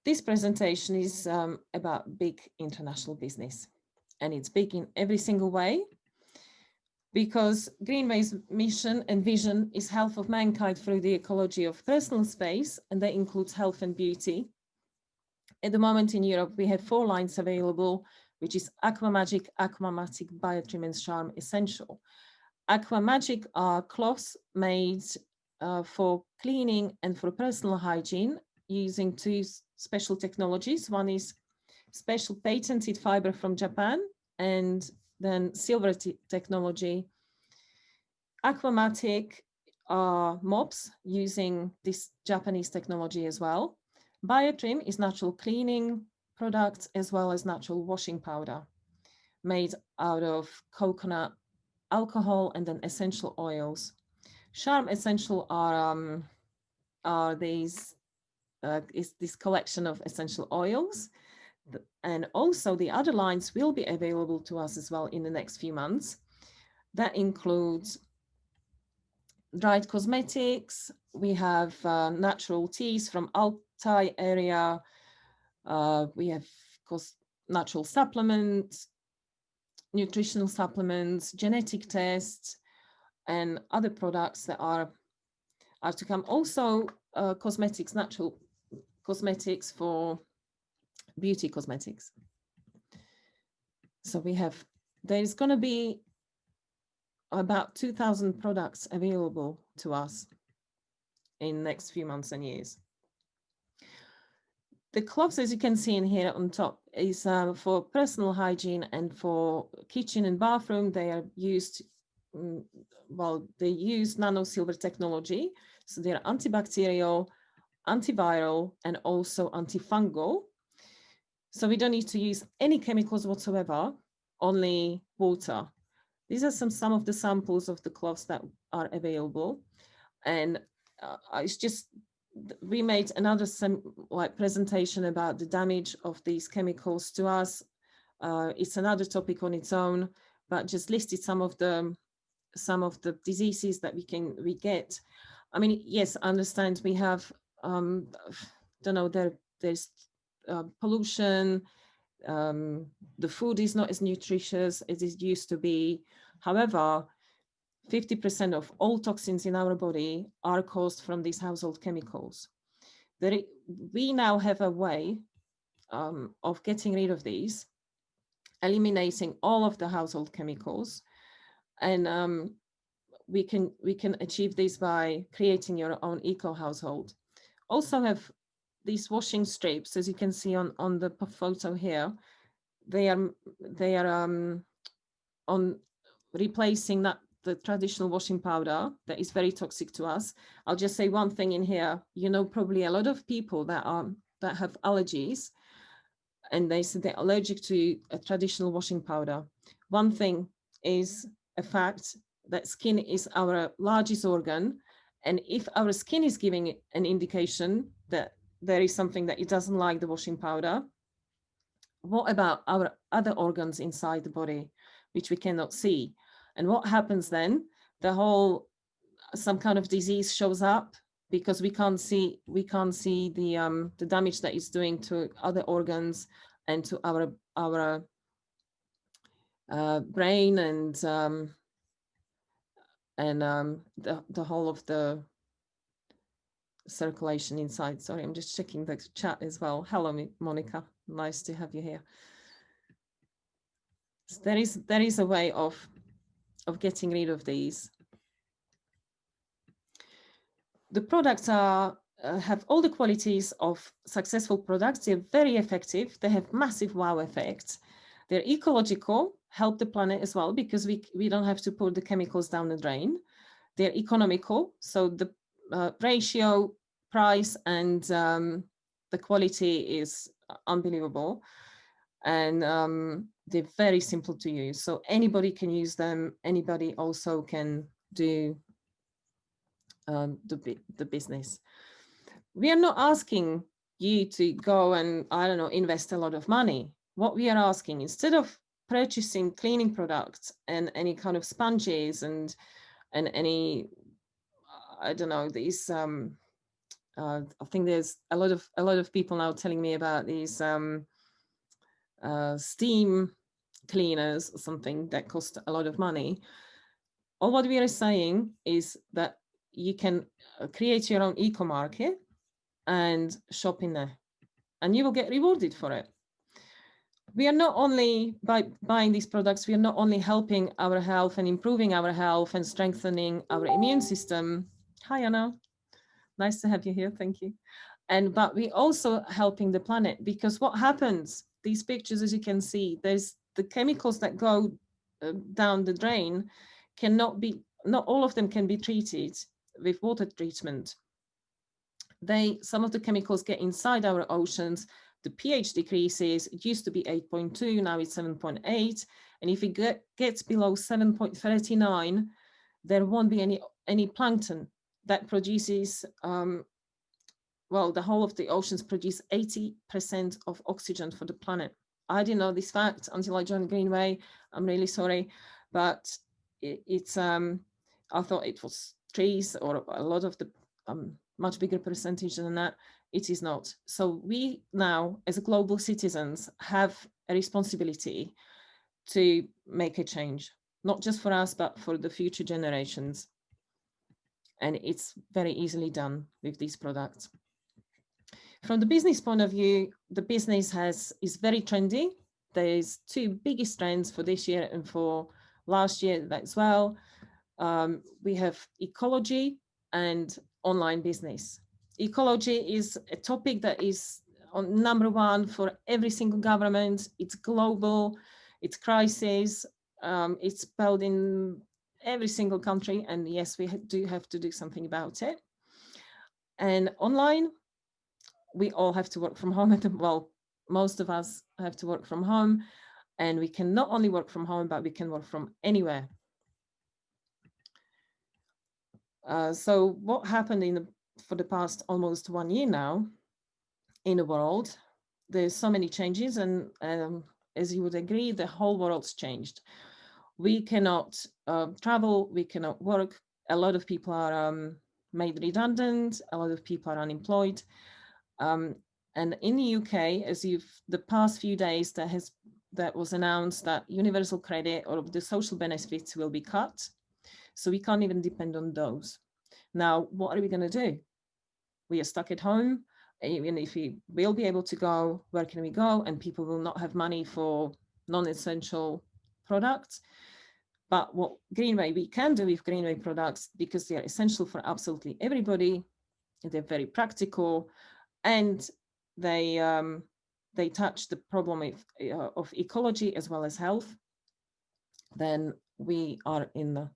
This presentation is about big international business, and it's big in every single way, because Greenway's mission and vision is health of mankind through the ecology of personal space, and that includes health and beauty. At the moment in Europe, we have 4 lines available, which is Aqua Magic, Aquamatic, Biotrim, and Charm Essential. Aqua Magic are cloths made for cleaning and for personal hygiene using 2 special technologies. One is special patented fiber from Japan, and then silver technology. Aquamatic are mops using this Japanese technology as well. Biotrim is natural cleaning products as well as natural washing powder made out of coconut alcohol and then essential oils. Charm Essential are these is this collection of essential oils, and also the other lines will be available to us as well in the next few months. That includes dried cosmetics. We have natural teas from Altai area. We have natural supplements, nutritional supplements, genetic tests, and other products that are to come. Also, cosmetics, natural cosmetics for beauty cosmetics. So there's going to be about 2,000 products available to us in the next few months and years. The cloths, as you can see in here on top, is for personal hygiene and for kitchen and bathroom. They are used, they use nano silver technology. So they're antibacterial, antiviral, and also antifungal. So we don't need to use any chemicals whatsoever, only water. These are some of the samples of the cloths that are available. And it's just, we made another presentation about the damage of these chemicals to us. It's another topic on its own, but just listed some of the diseases that we get. I mean, yes, I understand we have, there's pollution, the food is not as nutritious as it used to be. However, 50% of all toxins in our body are caused from these household chemicals. We now have a way of getting rid of these, eliminating all of the household chemicals, and we can achieve this by creating your own eco household. Also have these washing strips, as you can see on the photo here. They are on replacing the traditional washing powder that is very toxic to us. I'll just say one thing in here. Probably a lot of people that have allergies, and they say they're allergic to a traditional washing powder. One thing is a fact that skin is our largest organ, and if our skin is giving an indication that there is something that it doesn't like the washing powder, what about our other organs inside the body, which we cannot see? And what happens then? Some kind of disease shows up because we can't see the damage that it's doing to other organs and to our brain and the whole of the circulation inside. Sorry, I'm just checking the chat as well. Hello, Monica. Nice to have you here. So there is a way of getting rid of these. The products have all the qualities of successful products. They're very effective. They have massive wow effects. They're ecological, help the planet as well, because we don't have to put the chemicals down the drain. They're economical, so the ratio, price, and the quality is unbelievable. And they're very simple to use, so anybody can use them. Anybody also can do the business. We are not asking you to go and, invest a lot of money. What we are asking, instead of purchasing cleaning products and any kind of sponges and any, these I think there's a lot of people now telling me about these steam cleaners or something that cost a lot of money. All what we are saying is that you can create your own eco market and shop in there, and you will get rewarded for it. We are not only, by buying these products, we are not only helping our health and improving our health and strengthening our immune system. Hi, Anna. Nice to have you here. Thank you. But we also helping the planet, because what happens, these pictures, as you can see, there's the chemicals that go down the drain not all of them can be treated with water treatment. Some of the chemicals get inside our oceans, the pH decreases. It used to be 8.2, now it's 7.8. And if it gets below 7.39, there won't be any plankton that produces, well, the whole of the oceans produce 80% of oxygen for the planet. I didn't know this fact until I joined Greenway. I'm really sorry, but I thought it was trees or a lot of the much bigger percentage than that. It is not. So we now, as global citizens, have a responsibility to make a change, not just for us, but for the future generations. And it's very easily done with these products. From the business point of view, the business is very trendy. There's two biggest trends for this year and for last year as well. We have ecology and online business. Ecology is a topic that is on number one for every single government. It's global, it's crisis, it's spelled in every single country. And yes, we do have to do something about it. And online, we all have to work from home. Well, most of us have to work from home, and we can not only work from home, but we can work from anywhere. So what happened for the past almost 1 year now in the world? There's so many changes, and as you would agree, the whole world's changed. We cannot travel, we cannot work. A lot of people are made redundant, a lot of people are unemployed. And in the UK, the past few days, that was announced that universal credit or the social benefits will be cut. So we can't even depend on those. Now, what are we going to do? We are stuck at home. Even if we will be able to go, where can we go? And people will not have money for non-essential products. But what we can do with Greenway products, because they are essential for absolutely everybody, they're very practical, and they touch the problem of ecology as well as health, then we are in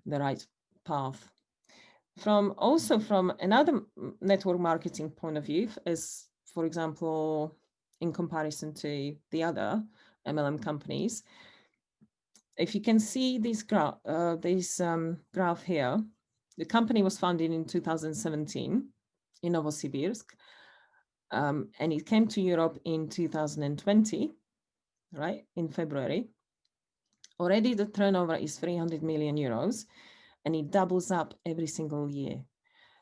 the right path. From another network marketing point of view, as for example, in comparison to the other MLM companies, if you can see this graph here, the company was founded in 2017 in Novosibirsk, and it came to Europe in 2020, right, in February. Already the turnover is 300 million euros, and it doubles up every single year.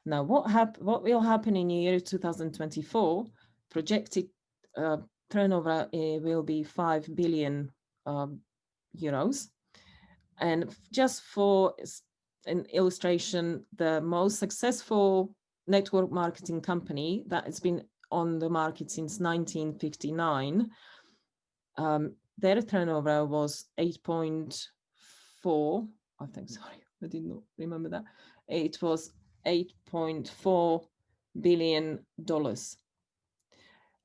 Now, what will happen in the year 2024? Projected turnover will be 5 billion euros. And just for an illustration, the most successful network marketing company that has been on the market since 1959, their turnover was 8.4, I think, sorry, I did not remember that. It was $8.4 billion.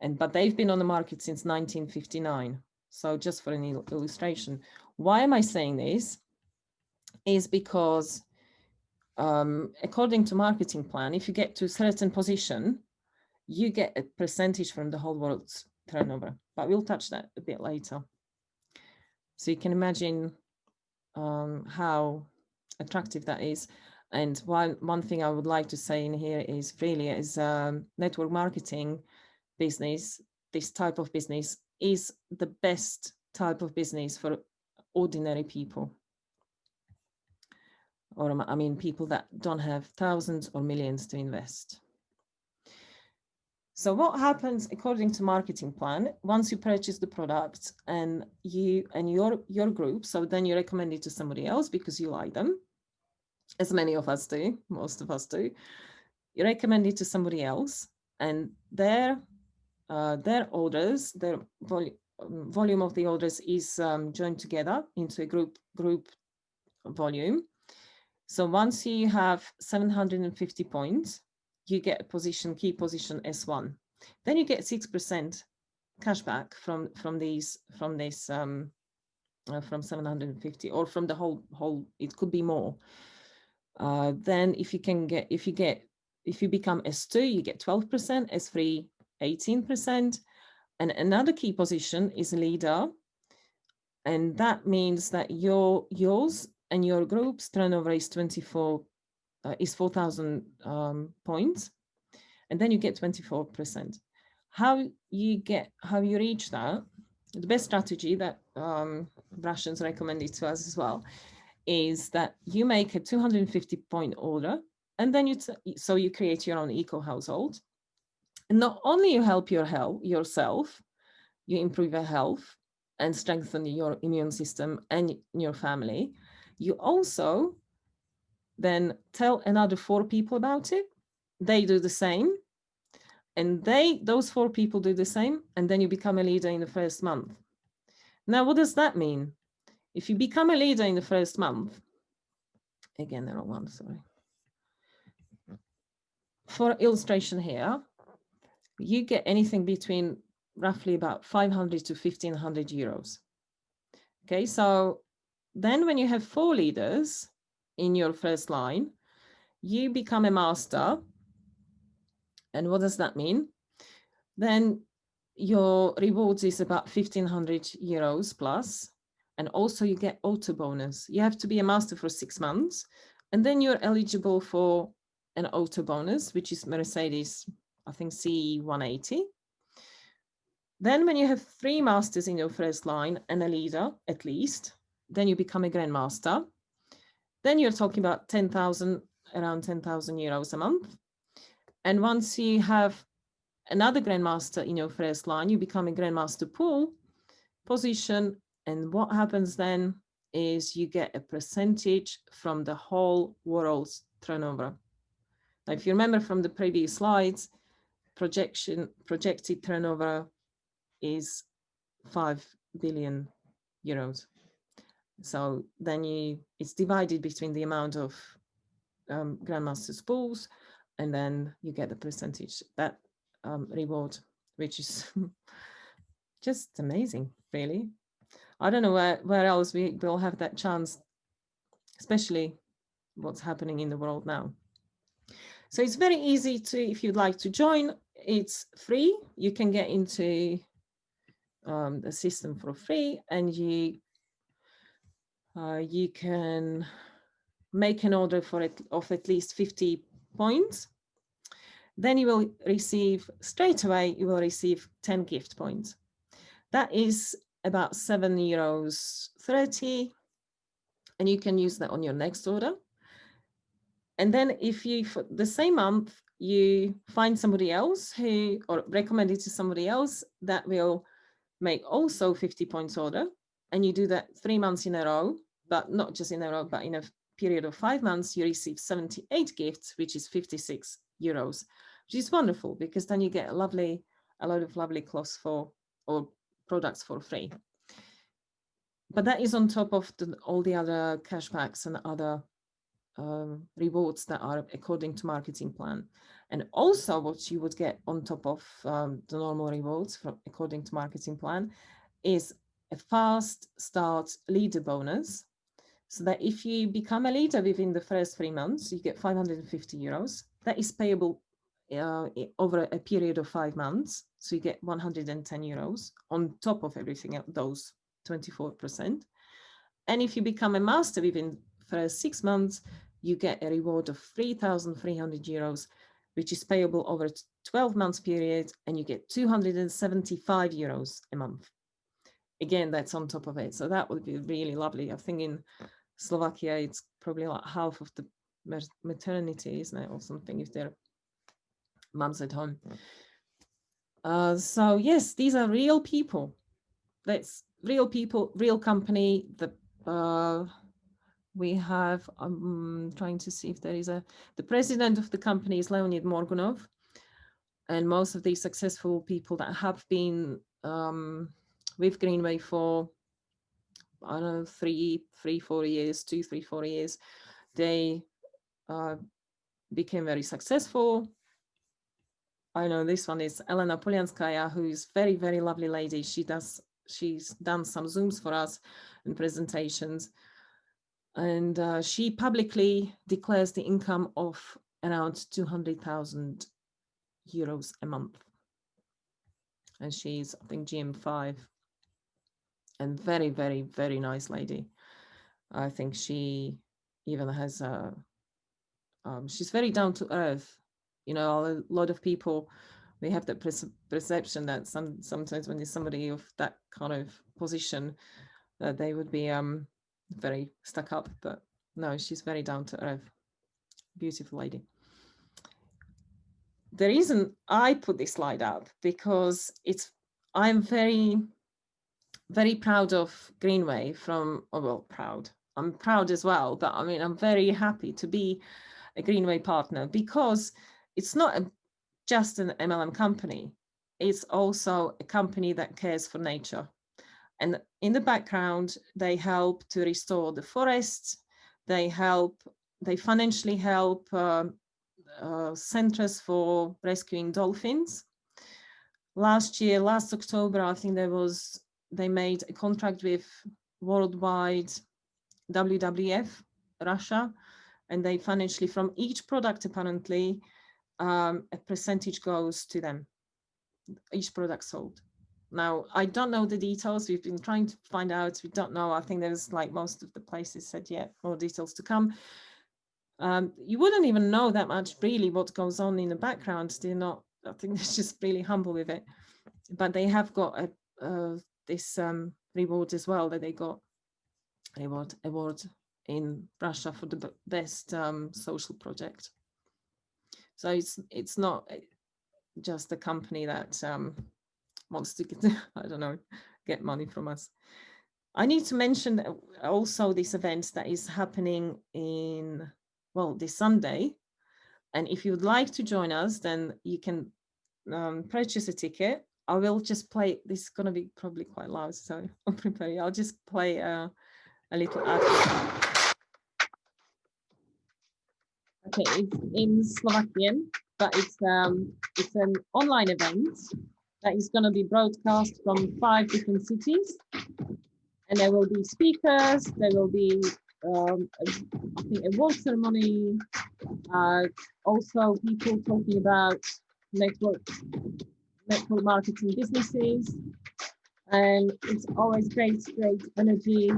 But they've been on the market since 1959. So just for an illustration, why am I saying this? Is because according to marketing plan, if you get to a certain position, you get a percentage from the whole world's turnover. But we'll touch that a bit later. So you can imagine how attractive that is. And one thing I would like to say in here is really is network marketing business, this type of business is the best type of business for ordinary people. or I mean, people that don't have thousands or millions to invest. So what happens according to marketing plan, once you purchase the product and you and your group, so then you recommend it to somebody else because you like them, as many of us do, most of us do. You recommend it to somebody else, and their orders, their volume of the orders is joined together into a group volume. So once you have 750 points, you get a position, key position S1. Then you get 6% cashback from this from 750, or from the whole. It could be more. Then if you become S2, you get 12%, S3 18%, and another key position is leader, and that means that yours and your group's turnover is 4,000 points, and then you get 24%. How you reach that? The best strategy that Russians recommended to us as well is that you make a 250 point order, and then you create your own eco household. And not only you help yourself, you improve your health and strengthen your immune system and your family, you also then tell another 4 people about it. They do the same, and those 4 people do the same, and then you become a leader in the first month. Now, what does that mean? If you become a leader in the first month, again, the wrong one, sorry. For illustration here, you get anything between roughly about 500 to 1,500 euros. Okay, so then when you have 4 leaders in your first line, you become a master. And what does that mean? Then your rewards is about 1,500 euros plus. And also you get auto bonus. You have to be a master for 6 months, and then you're eligible for an auto bonus, which is Mercedes, I think C180. Then when you have 3 masters in your first line and a leader at least, then you become a grandmaster. Then you're talking about 10,000, around 10,000 euros a month. And once you have another grandmaster in your first line, you become a grandmaster pool position. And what happens then is you get a percentage from the whole world's turnover. Now, if you remember from the previous slides, projected turnover is 5 billion euros. So then it's divided between the amount of grandmasters pools, and then you get the percentage, that reward, which is just amazing, really. I don't know where else we will have that chance, especially what's happening in the world now. So it's very easy to, if you'd like to join, it's free. You can get into the system for free, and you can make an order of at least 50 points. Then you will receive, straight away, you will receive 10 gift points. That is about 7.30 euros, and you can use that on your next order. And then if you, for the same month, you find somebody else or recommend it to somebody else that will make also 50 points order, and you do that 3 months in a row, but not just in a row, but in a period of 5 months, you receive 78 gifts, which is 56 euros, which is wonderful, because then you get a lot of lovely clothes or products for free. But that is on top of all the other cashbacks and other rewards that are according to marketing plan. And also what you would get on top of the normal rewards according to marketing plan is a fast start leader bonus, so that if you become a leader within the first 3 months, you get 550 euros. That is payable over a period of 5 months. So you get 110 euros on top of everything else, those 24%. And if you become a master within the first 6 months, you get a reward of 3,300 euros, which is payable over a 12 months period, and you get 275 euros a month. Again, that's on top of it. So that would be really lovely. I think in Slovakia, it's probably like half of the maternity, isn't it, or something, if they're mums at home. So yes, these are real people. That's real people, real company. We have, trying to see if there is the president of the company is Leonid Morgunov, and most of these successful people that have been with Greenway for, I don't know, 4 years, 4 years, they became very successful. I know this one is Elena Polyanskaya, who is very, very lovely lady. She's done some Zooms for us and presentations. And she publicly declares the income of around 200,000 euros a month. And she's, I think, GM5, and very, very, very nice lady. I think she even has she's very down to earth. You know, a lot of people, we have that perception that sometimes when there's somebody of that kind of position, that they would be very stuck up. But no, she's very down to earth. Beautiful lady. The reason I put this slide up, because I'm very, very proud of Greenway I'm proud as well, but I mean, I'm very happy to be a Greenway partner, because it's not just an MLM company. It's also a company that cares for nature. And in the background, they help to restore the forests. They financially help centers for rescuing dolphins. Last October, I think they made a contract with worldwide WWF Russia, and they financially, from each product, apparently, a percentage goes to them, each product sold. Now, I don't know the details. We've been trying to find out. We don't know. I think there's, like most of the places said, yeah, more details to come. You wouldn't even know that much really what goes on in the background. They're not, I think they're just really humble with it. But they have got this reward as well, that they got award in Russia for the best social project. So it's not just a company that wants to get, I don't know, get money from us. I need to mention also this event that is happening this Sunday. And if you would like to join us, then you can purchase a ticket. I will just play, this is going to be probably quite loud, so I'm preparing. I'll just play a little ad. Okay, it's in Slovakian, but it's an online event that is going to be broadcast from 5 different cities. And there will be speakers, there will be, I think, a award ceremony, also people talking about network marketing businesses. And it's always great energy.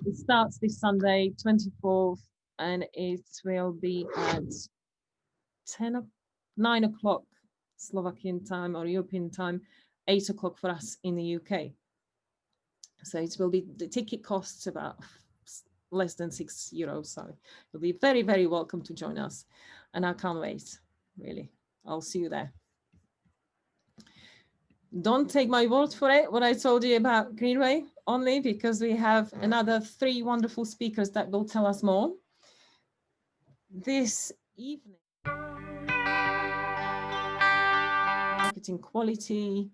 It starts this Sunday, 24th, and it will be at 9 o'clock Slovakian time or European time, 8 o'clock for us in the UK. So it will be, the ticket costs about less than €6. So you'll be very, very welcome to join us. And I can't wait, really. I'll see you there. Don't take my word for it, what I told you about Greenway, only because we have another 3 wonderful speakers that will tell us more. This evening, marketing quality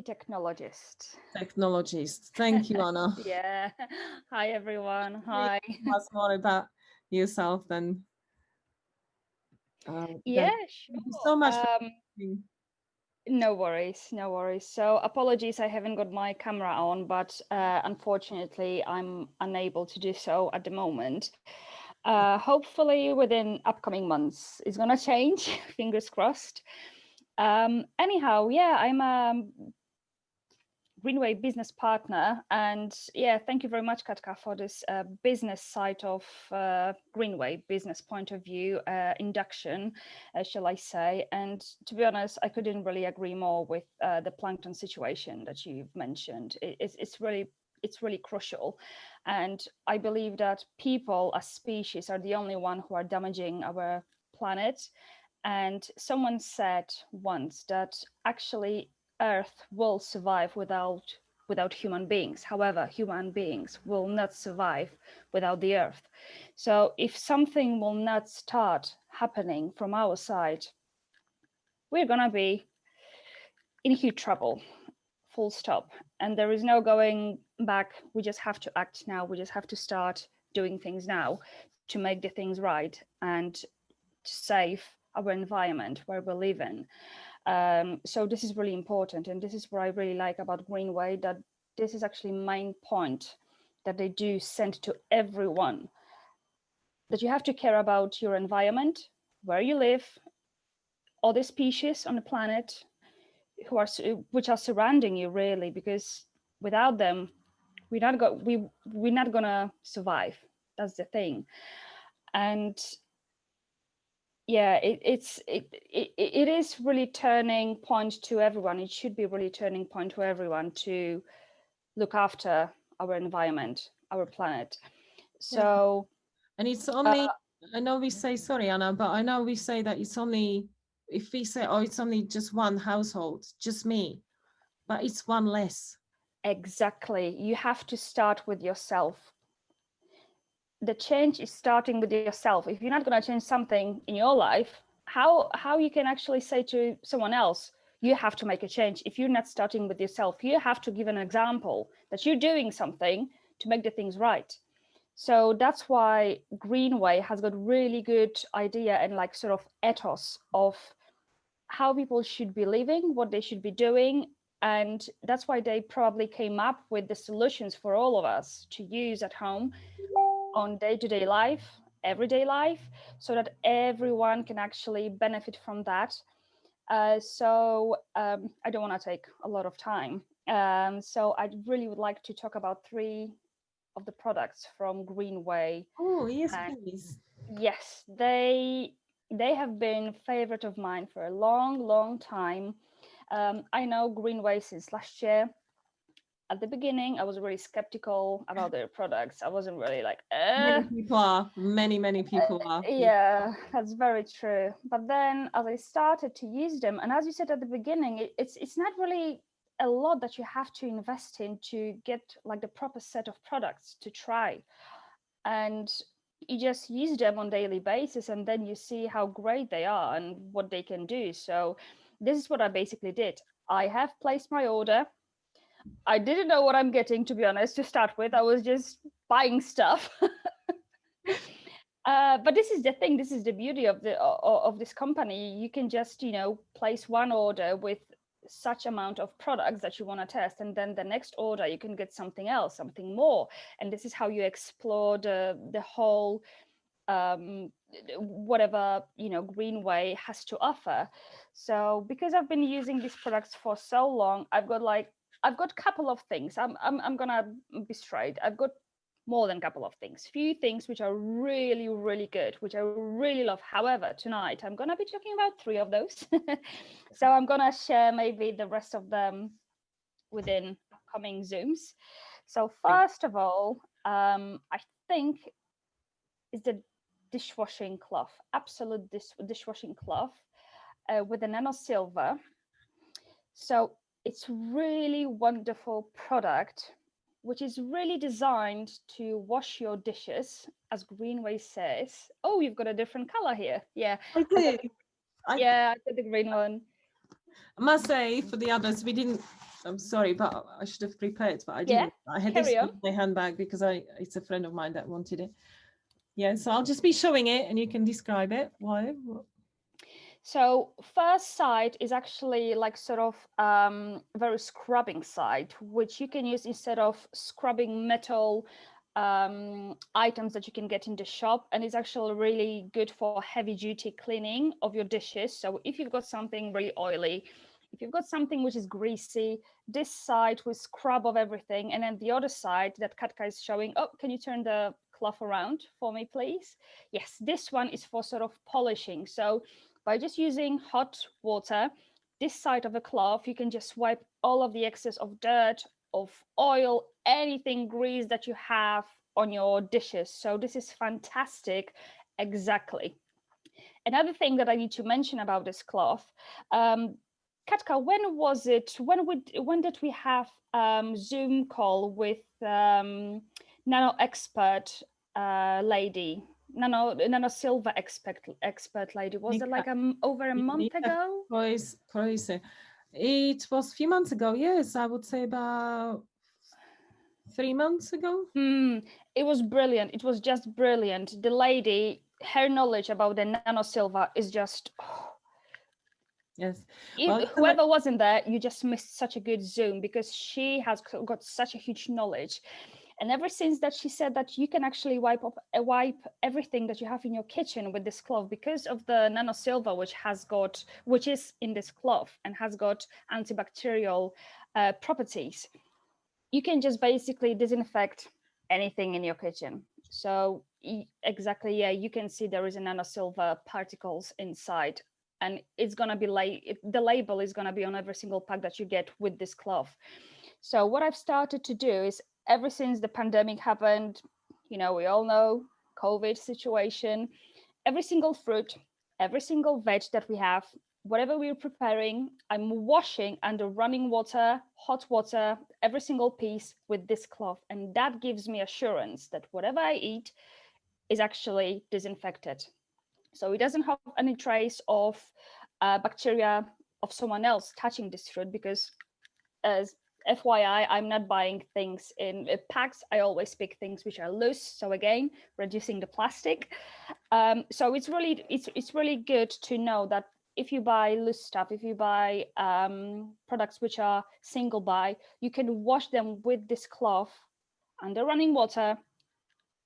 technologist. Thank you, Anna. Yeah. Hi, everyone. Hi. Tell us more about yourself then. Yeah, sure. Thank you so much for no worries. So apologies, I haven't got my camera on, but unfortunately, I'm unable to do so at the moment. Hopefully, within upcoming months, it's gonna change. Fingers crossed. Anyhow, yeah, I'm a Greenway business partner, and yeah, thank you very much, Katka, for this business side of Greenway, business point of view induction, shall I say. And to be honest, I couldn't really agree more with the plankton situation that you've mentioned. It's really it's really crucial. And I believe that people as species are the only one who are damaging our planet. And someone said once that actually Earth will survive without human beings. However, human beings will not survive without the Earth. So if something will not start happening from our side, we're gonna be in huge trouble, full stop. And there is no going back. We just have to act now. We just have to start doing things now to make the things right and to save our environment where we live in. So this is really important. And this is what I really like about Greenway, that this is actually main point that they do send to everyone, that you have to care about your environment, where you live, other species on the planet, which are surrounding you, really, because without them we're not gonna survive. That's the thing. And yeah, it is really turning point to everyone. It should be really turning point to everyone to look after our environment, our planet. So And it's only, I know we say, sorry, Anna, but I know we say that it's only, if we say, oh, it's only just one household, just me, but it's one less. exactly, you have to start with yourself. The change is starting with yourself. If you're not going to change something in your life, how you can actually say to someone else, you have to make a change, if you're not starting with yourself? You have to give an example that you're doing something to make the things right. So that's why Greenway has got really good idea and like sort of ethos of how people should be living, what they should be doing. And that's why they probably came up with the solutions for all of us to use at home on day-to-day life, everyday life, so that everyone can actually benefit from that. I don't want to take a lot of time. So I really would like to talk about 3 of the products from Greenway. Oh, yes, And please. yes, they have been favorite of mine for a long time. I know Greenway since last year. At the beginning, I was really skeptical about their products. I wasn't really like, Many people are, many people are. yeah, that's very true. But then as I started to use them, and as you said at the beginning, it's not really a lot that you have to invest in to get like the proper set of products to try. And you just use them on daily basis, and then you see how great they are and what they can do. So this is what I basically did. I have placed my order. I didn't know what I'm getting, to be honest, to start with. I was just buying stuff. But this is the thing. This is the beauty of this company. You can just place one order with such amount of products that you want to test, and then the next order you can get something else, something more. And this is how you explore the whole whatever Greenway has to offer. So because I've been using these products for so long, I've got a couple of things. I'm gonna be straight. I've got more than a couple of things, few things which are really good, which I really love. However, tonight I'm gonna be talking about 3 of those. So I'm gonna share maybe the rest of them within upcoming Zooms. So first of all, I think is the dishwashing cloth, absolute dishwashing cloth with a nano silver. So it's really wonderful product, which is really designed to wash your dishes, as Greenway says. Oh, you've got a different color here. Yeah, I do. I got the green one. I must say, for the others, we didn't. I'm sorry, but I should have prepared, but I didn't. I had this in my handbag because it's a friend of mine that wanted it. Yeah, so I'll just be showing it and you can describe it. Why? So first side is actually like sort of very scrubbing side, which you can use instead of scrubbing metal items that you can get in the shop, and it's actually really good for heavy duty cleaning of your dishes. So if you've got something really oily, if you've got something which is greasy, this side will scrub of everything, and then the other side that Katka is showing. Oh, can you turn the cloth around for me, please? Yes, this one is for sort of polishing. So by just using hot water, this side of the cloth, you can just wipe all of the excess of dirt of oil, anything grease that you have on your dishes. So this is fantastic. Exactly. Another thing that I need to mention about this cloth, Katka, when was it? When did we have Zoom call with nano expert lady, nano silver expert lady? Was it like over a month ago? Croatia. It was a few months ago. Yes, I would say about 3 months ago. It was brilliant. It was just brilliant. The lady, her knowledge about the nano silver is just. Yes. Whoever wasn't there, you just missed such a good Zoom, because she has got such a huge knowledge. And ever since that, she said that you can actually wipe everything that you have in your kitchen with this cloth, because of the nano silver, which is in this cloth and has got antibacterial properties. You can just basically disinfect anything in your kitchen. So exactly, yeah, you can see there is a nano silver particles inside, and it's gonna be the label is gonna be on every single pack that you get with this cloth. So what I've started to do is, ever since the pandemic happened, we all know COVID situation, every single fruit, every single veg that we have, whatever we're preparing, I'm washing under running water, hot water, every single piece with this cloth. And that gives me assurance that whatever I eat is actually disinfected. So it doesn't have any trace of bacteria of someone else touching this fruit, because as FYI, I'm not buying things in packs. I always pick things which are loose. So again, reducing the plastic. So it's really good to know that if you buy loose stuff, if you buy products which are single buy, you can wash them with this cloth under running water,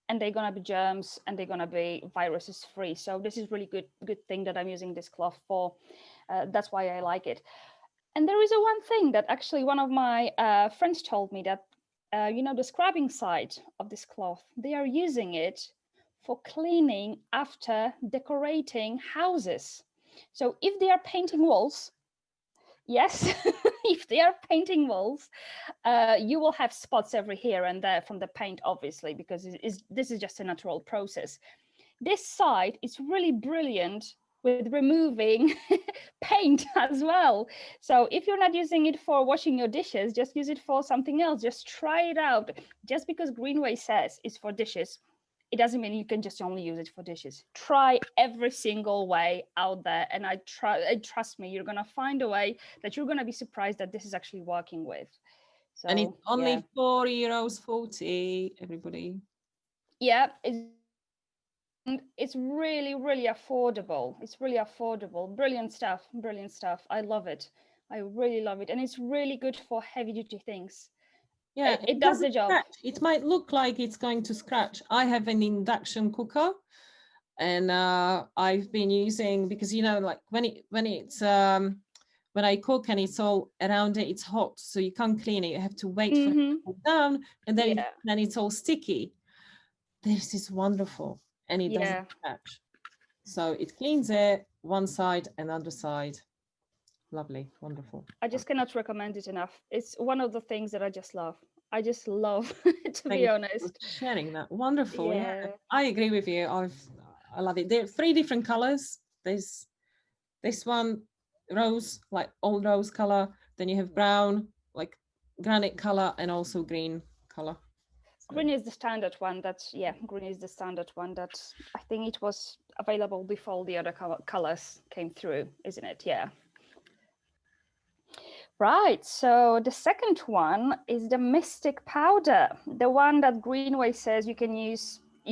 and they're gonna be germs and they're gonna be viruses free. So this is really good thing that I'm using this cloth for. That's why I like it. And there is one thing that actually one of my friends told me, that the scrubbing side of this cloth, they are using it for cleaning after decorating houses. So if they are painting walls, yes, if they are painting walls, you will have spots every here and there from the paint, obviously, because this is just a natural process. This side is really brilliant with removing paint as well. So if you're not using it for washing your dishes, just use it for something else. Just try it out. Just because Greenway says it's for dishes, it doesn't mean you can just only use it for dishes. Try every single way out there, and trust me, you're gonna find a way that you're gonna be surprised that this is actually working with. So, and it's only €4.40, everybody. Yeah, it's really, really affordable. It's really affordable. Brilliant stuff. Brilliant stuff. I love it. I really love it. And it's really good for heavy duty things. Yeah, It does the job. Scratch. It might look like it's going to scratch. I have an induction cooker, and I've been using, because like when I cook and it's all around it, it's hot, so you can't clean it. You have to wait for it to cool down, and then it's all sticky. This is wonderful, and it doesn't scratch. So it cleans it one side and other side. Lovely, wonderful. I just cannot recommend it enough. It's one of the things that I just love. I just love, to be honest. Sharing that. Wonderful. Yeah, I agree with you. I love it. There are 3 different colors. There's this one, rose, like old rose color. Then you have brown, like granite color, and also green color. Green is the standard one. Green is the standard one that I think it was available before the other colors came through, isn't it? Yeah. Right, so the second one is the Mystic powder, the one that Greenway says you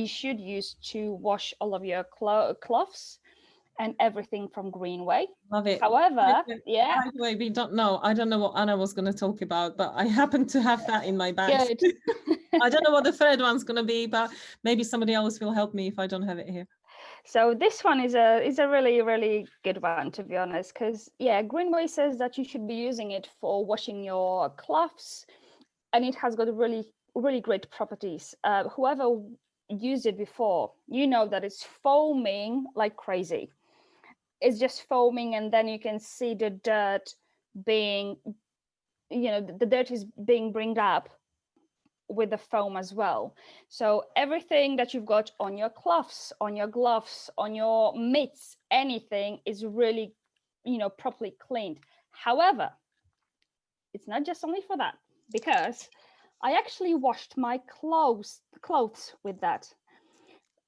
should use to wash all of your cloths and everything from Greenway. Love it. However, by the way, I don't know what Anna was going to talk about, but I happen to have that in my bag. Good. I don't know what the third one's going to be, but maybe somebody else will help me if I don't have it here. So this one is a really, really good one, to be honest, because Greenway says that you should be using it for washing your cloths, and it has got really, really great properties. Whoever used it before, you know that it's foaming like crazy. It's just foaming, and then you can see the dirt being the dirt is being bring up with the foam as well. So everything that you've got on your cloths, on your gloves, on your mitts, anything is really, properly cleaned. However, it's not just only for that, because I actually washed my clothes with that.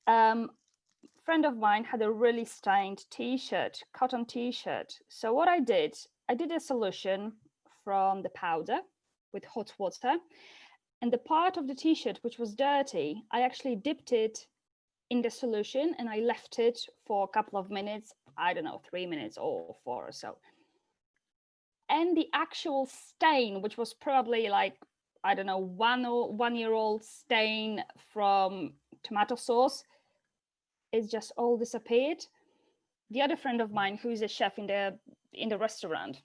Friend of mine had a really stained t-shirt, cotton t-shirt. So what I did a solution from the powder with hot water, and the part of the t-shirt which was dirty, I actually dipped it in the solution and I left it for a couple of minutes, I don't know, 3 minutes or 4 or so. And the actual stain, which was probably like, I don't know, 1-year-old stain from tomato sauce, it just all disappeared. The other friend of mine, who is a chef in the restaurant,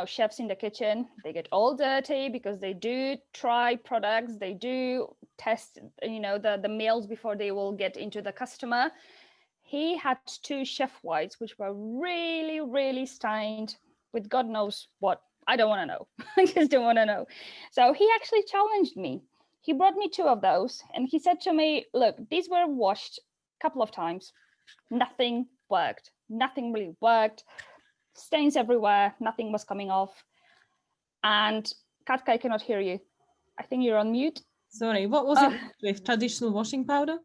chefs in the kitchen, they get all dirty because they do try products, they do test, the meals before they will get into the customer. He had 2 chef whites, which were really, really stained with God knows what. I don't want to know. I just don't want to know. So he actually challenged me. He brought me 2 of those and he said to me, look, these were washed a couple of times. Nothing worked. Nothing really worked. Stains everywhere. Nothing was coming off. And Katka, I cannot hear you. I think you're on mute. Sorry, what was it with? Traditional washing powder?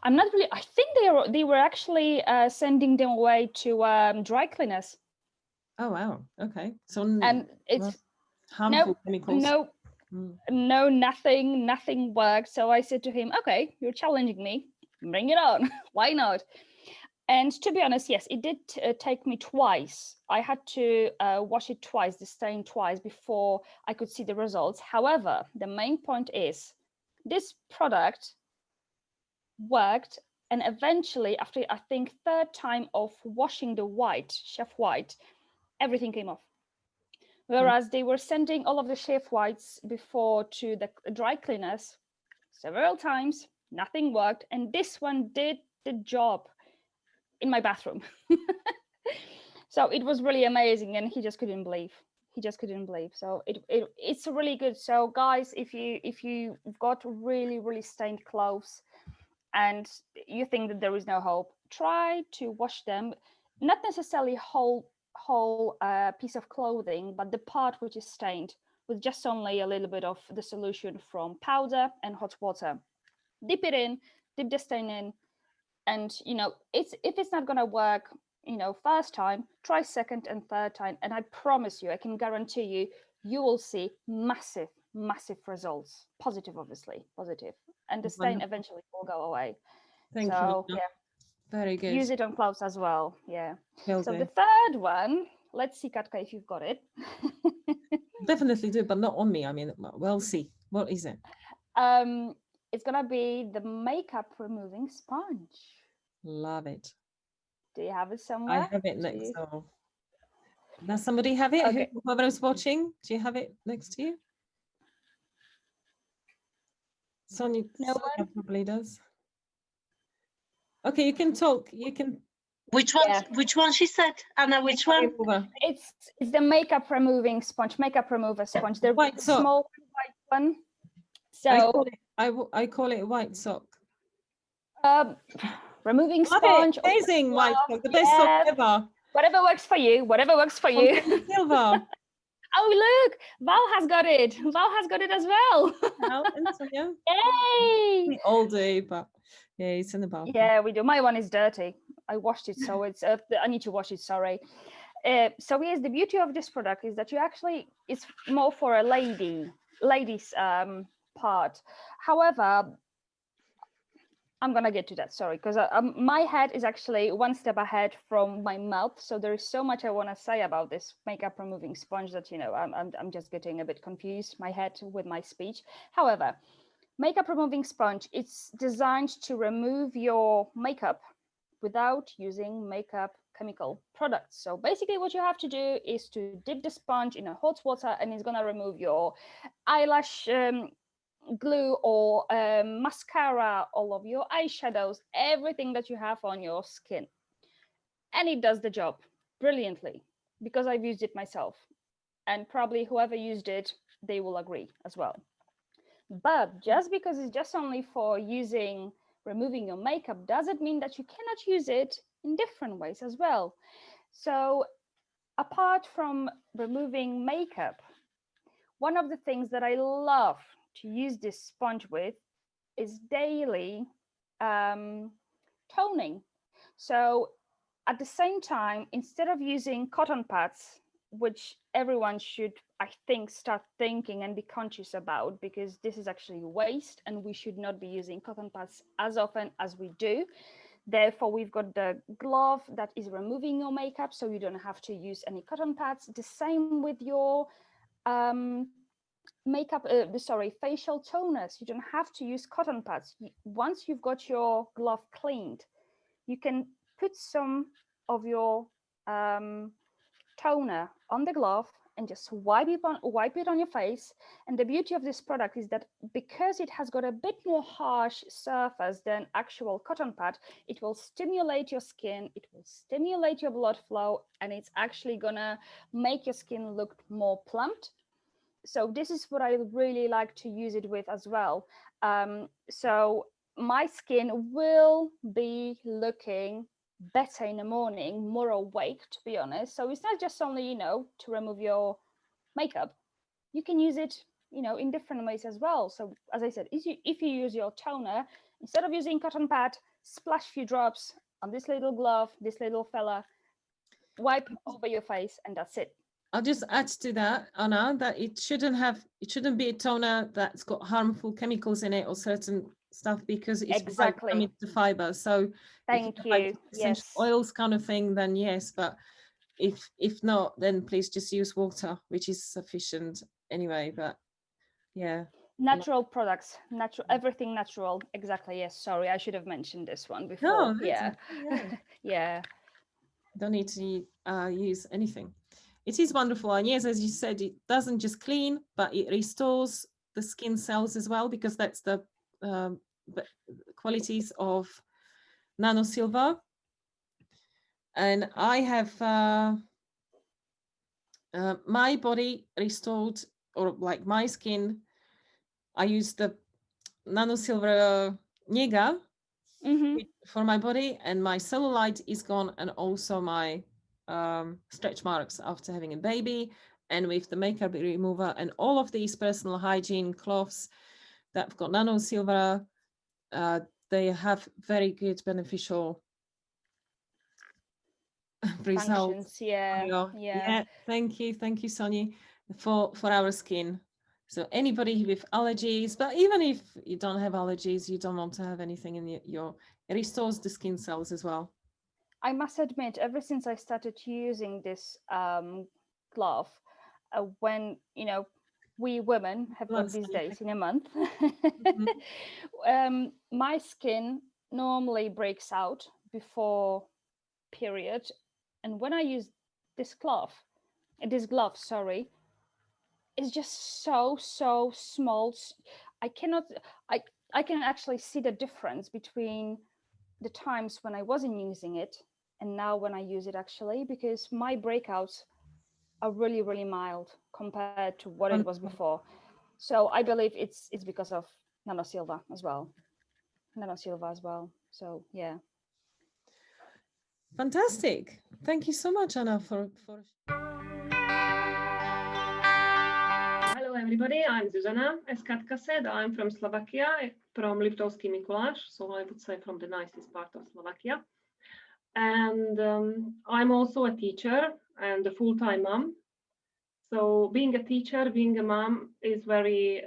I'm not really. I think they were actually sending them away to dry cleaners. Oh wow. Okay. So and it's harmful chemicals. No, nothing worked. So I said to him, okay, you're challenging me, bring it on. Why not? And to be honest, yes, it did take me twice. I had to wash it twice, the stain twice, before I could see the results. However, the main point is this product worked, and eventually, after I think 3rd time of washing the chef white, everything came off. Whereas they were sending all of the chef whites before to the dry cleaners several times, nothing worked, and this one did the job in my bathroom. So it was really amazing, and he just couldn't believe. So it's really good. So guys, if you've got really stained clothes and you think that there is no hope, try to wash them, not necessarily whole piece of clothing, but the part which is stained, with just only a little bit of the solution from powder and hot water. Dip it in, dip the stain in, and if it's not going to work, first time, try second and third time, and I promise you, I can guarantee you, you will see massive results. Positive, obviously, positive, and the stain eventually will go away. Thank you. Yeah, very good. Use it on clothes as well. Yeah. Will so do. The third one, let's see, Katka, if you've got it. Definitely do, but not on me. I mean, we'll see. What is it? It's gonna be the makeup removing sponge. Love it. Do you have it somewhere? I have it next door. Does somebody have it? Okay. Whoever's watching, do you have it next to you? Sonia, Sonia probably does. Okay, you can talk. You can. Which one? Yeah. Which one she said, Anna? Which one? It's the makeup removing sponge, makeup remover sponge. The white small white one. So I call it white sock. Removing sponge. Amazing white sock, the best sock ever. Whatever works for you. Whatever works for you. Silver. Oh look, Val has got it. Val has got it as well. Yay! We all do, but yeah, it's in the bathroom. Yeah, we do. My one is dirty. I washed it, so it's. I need to wash it. Sorry. So yes, the beauty of this product is that it's more for a ladies part. However, I'm gonna get to that. Sorry, because my head is actually one step ahead from my mouth. So there is so much I want to say about this makeup removing sponge that I'm just getting a bit confused, my head with my speech. However, makeup removing sponge, it's designed to remove your makeup without using makeup chemical products. So basically what you have to do is to dip the sponge in a hot water, and it's going to remove your eyelash glue or mascara, all of your eyeshadows, everything that you have on your skin. And it does the job brilliantly because I've used it myself. and probably whoever used it, they will agree as well. But just because it's just only for removing your makeup doesn't mean that you cannot use it in different ways as well. So apart from removing makeup, one of the things that I love to use this sponge with is daily toning. So at the same time, instead of using cotton pads, which everyone should, I think, start thinking and be conscious about, because this is actually waste and we should not be using cotton pads as often as we do. Therefore, we've got the glove that is removing your makeup, so you don't have to use any cotton pads. The same with your facial toners. You don't have to use cotton pads. Once you've got your glove cleaned, you can put some of your toner on the glove and just wipe it on your face. And the beauty of this product is that because it has got a bit more harsh surface than actual cotton pad, it will stimulate your skin, it will stimulate your blood flow, and it's actually gonna make your skin look more plumped. So this is what I really like to use it with as well. So my skin will be looking better in the morning, more awake, to be honest. So it's not just only, to remove your makeup. You can use it, in different ways as well. So as I said, if you use your toner, instead of using cotton pad, splash a few drops on this little glove, this little fella, wipe over your face, and that's it. I'll just add to that, Anna, that it shouldn't be a toner that's got harmful chemicals in it or certain stuff, because it's exactly damage the fiber. So thank you, like essential yes, oils kind of thing, then yes, but if not, then please just use water, which is sufficient anyway. But yeah, natural products, everything natural. Exactly, yes, sorry, I should have mentioned this one before. no, Yeah. yeah. Yeah, Don't need to use anything. It is wonderful, and yes, as you said, it doesn't just clean, but it restores the skin cells as well, because that's the qualities of nano silver. And I have my body restored, or like my skin, I use the nano silver Niega for my body, and my cellulite is gone, and also my stretch marks after having a baby, and with the makeup remover and all of these personal hygiene cloths that have got nano silver, they have very good beneficial results. functions. Yeah. Thank you, Sonia, for our skin. So anybody with allergies, but even if you don't have allergies, you don't want to have anything in your it restores the skin cells as well. I must admit, ever since I started using this glove, when we women have got these days in a month, my skin normally breaks out before period, and when I use this glove, sorry, it's just so small. I can actually see the difference between the times when I wasn't using it and now when I use it, actually, because my breakouts are really mild compared to what it was before. So I believe it's because of nano silver as well. So yeah. Fantastic. Thank you so much, Anna, for Hello everybody, I'm Zuzana. As Katka said, I'm from Slovakia, from Liptovský Mikuláš, so I would say from the nicest part of Slovakia. And I'm also a teacher and a full-time mom. So being a teacher, being a mom is very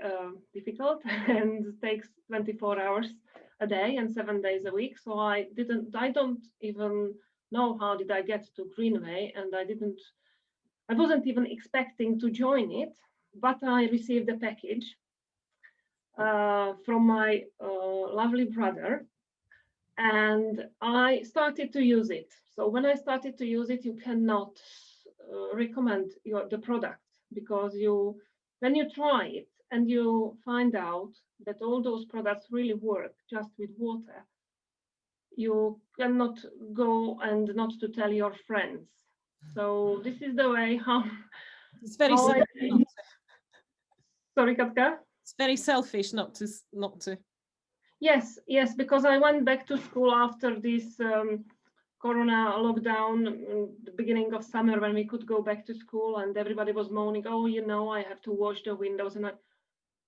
difficult and takes 24 hours a day and 7 days a week. So I don't even know how did I get to Greenway, and I wasn't even expecting to join it, but I received a package from my lovely brother, and I started to use it. So when I started to use it, you cannot recommend the product, because when you try it and you find out that all those products really work just with water, you cannot go and not to tell your friends. So this is the way It's very All I- selfish not to. Sorry, Katka? It's very selfish not to. Yes, yes, because I went back to school after this Corona lockdown, the beginning of summer when we could go back to school and everybody was moaning, oh, you know, I have to wash the windows. And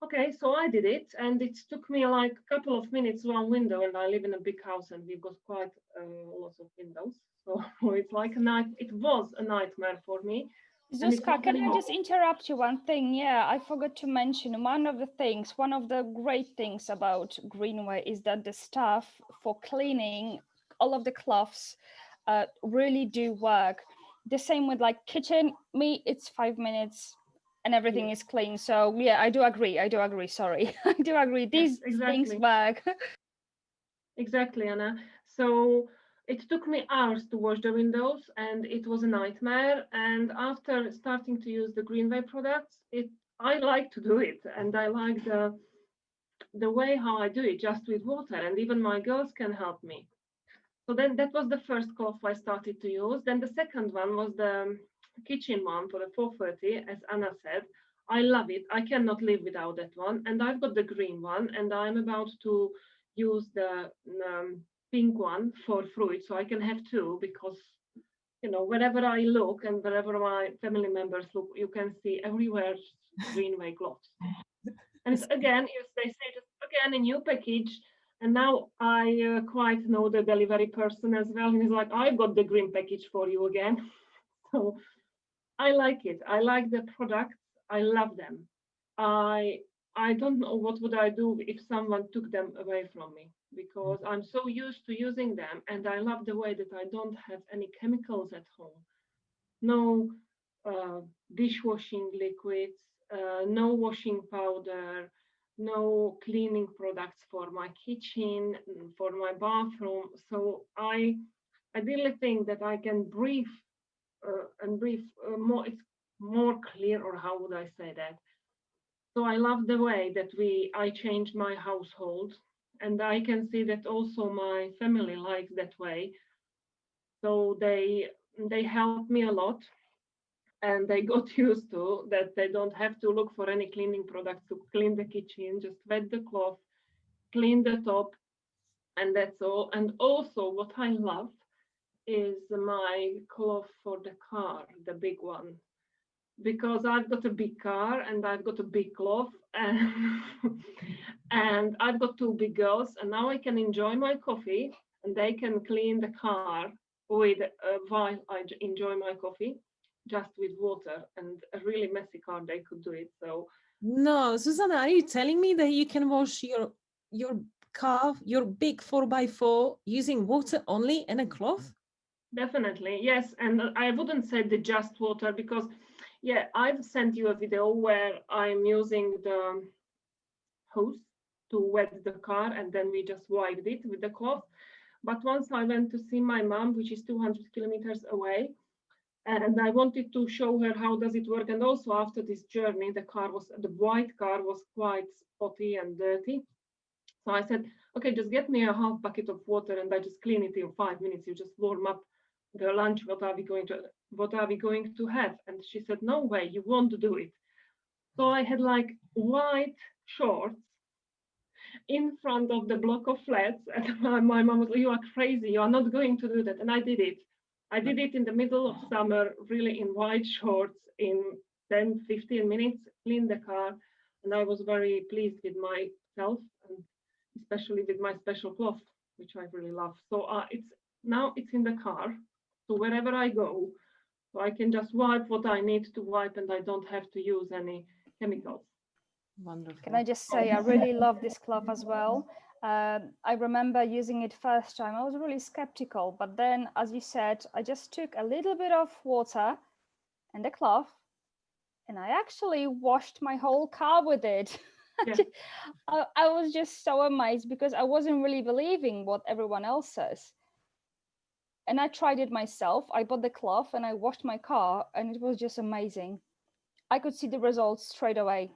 okay, so I did it. And it took me like a couple of minutes, one window, and I live in a big house and we've got quite lots of windows. So it's like it was a nightmare for me. Zuzka, can I just interrupt you one thing? Yeah, I forgot to mention one of the great things about Greenway is that the staff for cleaning all of the cloths really do work. The same with like kitchen, it's 5 minutes and everything is clean. So yeah, I do agree, sorry. I do agree, these things work. Exactly, Anna. So it took me hours to wash the windows and it was a nightmare. And after starting to use the Greenway products, I like to do it. And I like the way how I do it just with water. And even my girls can help me. So then that was the first cloth I started to use. Then the second one was the kitchen one for the 430, as Anna said. I love it. I cannot live without that one. And I've got the green one, and I'm about to use the pink one for fruit, so I can have two because wherever I look and wherever my family members look, you can see everywhere Greenway cloths. And it's again, they say just again a new package. And now I quite know the delivery person as well. And he's like, I've got the green package for you again. So I like it. I like the products. I love them. I don't know what would I do if someone took them away from me because I'm so used to using them and I love the way that I don't have any chemicals at home. No dishwashing liquids, no washing powder, no cleaning products for my kitchen, for my bathroom. So I really think that I can breathe and breathe more. It's more clear, or how would I say that? So I love the way that I changed my household, and I can see that also my family likes that way. So they help me a lot and they got used to that they don't have to look for any cleaning products to clean the kitchen, just wet the cloth, clean the top, and that's all. And also what I love is my cloth for the car, the big one, because I've got a big car and I've got a big cloth and, and I've got two big girls and now I can enjoy my coffee and they can clean the car with while I enjoy my coffee just with water, and a really messy car they could do it. So no, Zuzana, are you telling me that you can wash your car, your big 4x4 using water only and a cloth? definitely, yes. And I wouldn't say the just water because yeah, I've sent you a video where I'm using the hose to wet the car and then we just wiped it with the cloth. But once I went to see my mom, which is 200 kilometers away, and I wanted to show her how does it work. And also after this journey, the white car was quite spotty and dirty. So I said, okay, just get me a half bucket of water and I just clean it in 5 minutes. You just warm up the lunch. What are we going to have? And she said, no way, you won't do it. So I had like white shorts in front of the block of flats. And my mom was like, you are crazy. You are not going to do that. And I did it. I did it in the middle of summer, really in white shorts in 10, 15 minutes, cleaned the car. And I was very pleased with myself and especially with my special cloth, which I really love. So it's in the car. So wherever I go, so I can just wipe what I need to wipe and I don't have to use any chemicals. Wonderful. Can I just say, I really love this cloth as well. I remember using it first time. I was really skeptical, but then, as you said, I just took a little bit of water and the cloth, and I actually washed my whole car with it. Yeah. I was just so amazed because I wasn't really believing what everyone else says. And I tried it myself. I bought the cloth and I washed my car, and it was just amazing. I could see the results straight away.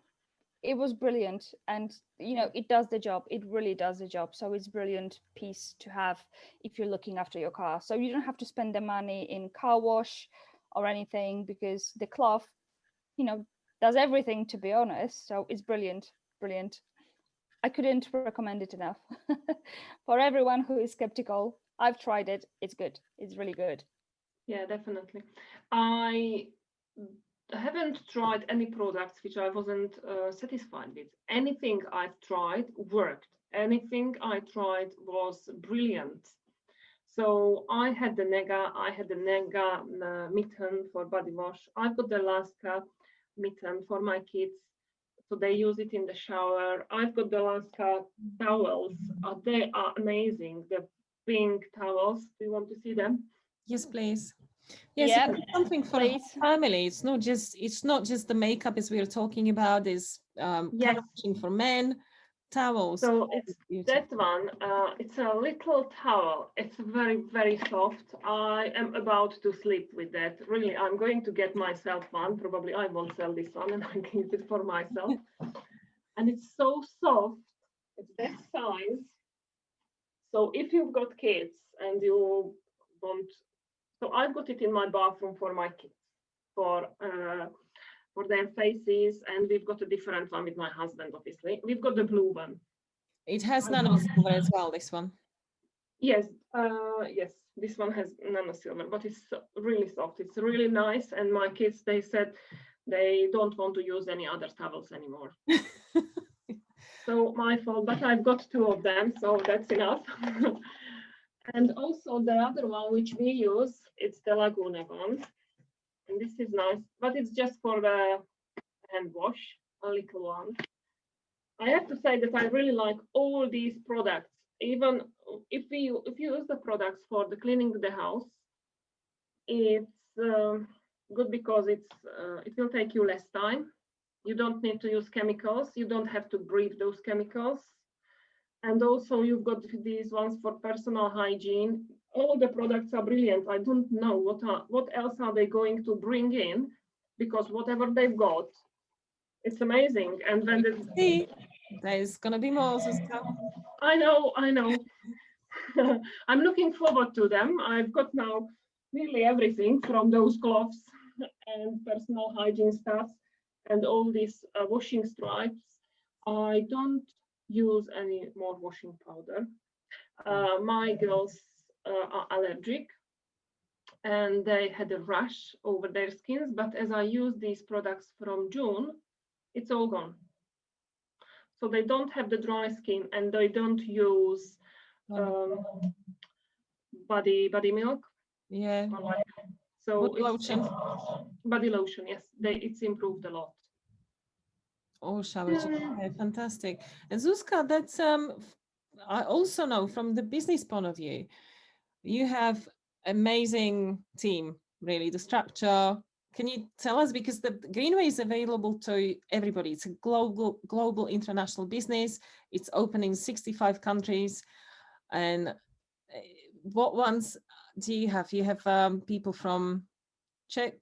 It was brilliant, and it does the job. It really does the job. So it's brilliant piece to have if you're looking after your car. So you don't have to spend the money in car wash or anything because the cloth does everything, to be honest. So it's brilliant, brilliant. I couldn't recommend it enough. For everyone who is skeptical, I've tried it. It's good. It's really good. Yeah, definitely. I haven't tried any products which I wasn't satisfied with. Anything I've tried worked. Anything I tried was brilliant. So I had the Nega mitten for body wash. I've got the Alaska mitten for my kids. So they use it in the shower. I've got the Alaska towels. They are amazing. The pink towels. Do you want to see them? Yes, please. Yes, Yeah, it's something for a whole family. It's not just the makeup as we are talking about. There's Yes. coloring for men, towels. So it's that one. It's a little towel. It's very, very soft. I am about to sleep with that. Really, I'm going to get myself one. Probably I won't sell this one and I can use it for myself. And it's so soft. It's that size. So if you've got kids and you want, so I've got it in my bathroom for my kids, for their faces, and we've got a different one with my husband. Obviously, we've got the blue one. It has nano silver as well. This one. Yes, yes. This one has nano silver, but it's really soft. It's really nice. And my kids, they said they don't want to use any other towels anymore. So my fault, but I've got two of them, so that's enough. And also the other one which we use, it's the Laguna one. And this is nice, but it's just for the hand wash, a little one. I have to say that I really like all these products. Even if you use the products for the cleaning the house, it's good because it will take you less time. You don't need to use chemicals. You don't have to breathe those chemicals. And also you've got these ones for personal hygiene. All the products are brilliant. I don't know what else are they going to bring in, because whatever they've got, it's amazing. And when there's gonna be more. I know. I'm looking forward to them. I've got now nearly everything from those gloves and personal hygiene stuff and all these washing stripes. I don't use any more washing powder. My girls are allergic and they had a rash over their skins, but as I use these products from June, it's all gone. So they don't have the dry skin and they don't use body milk. Yeah. So body lotion. Body lotion, yes. It's improved a lot. All showers. Okay, fantastic. And Zuzka, that's I also know from the business point of view, you have amazing team, really, the structure. Can you tell us, because the Greenway is available to everybody. It's a global international business. It's open in 65 countries. And what ones do you have? You have people from Czech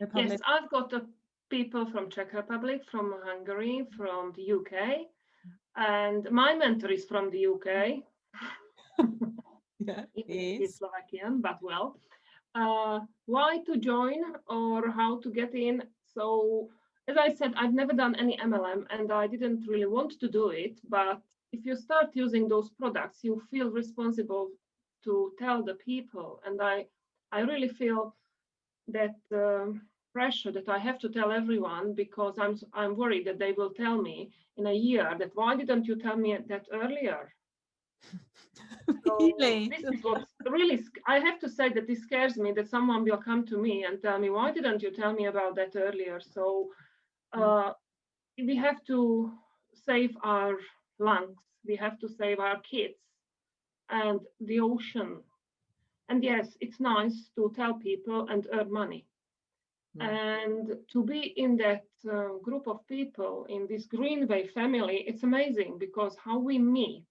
Republic? Yes, I've got people from Czech Republic, from Hungary, from the UK. And my mentor is from the UK. Yeah, he's Slovakian, but well. Why to join or how to get in? So, as I said, I've never done any MLM and I didn't really want to do it. But if you start using those products, you feel responsible to tell the people. And I really feel that pressure that I have to tell everyone, because I'm worried that they will tell me in a year that why didn't you tell me that earlier? So really? This is what really, I have to say that this scares me, that someone will come to me and tell me, why didn't you tell me about that earlier? So we have to save our lungs, we have to save our kids and the ocean. And yes, it's nice to tell people and earn money. And to be in that group of people, in this Greenway family, it's amazing, because how we meet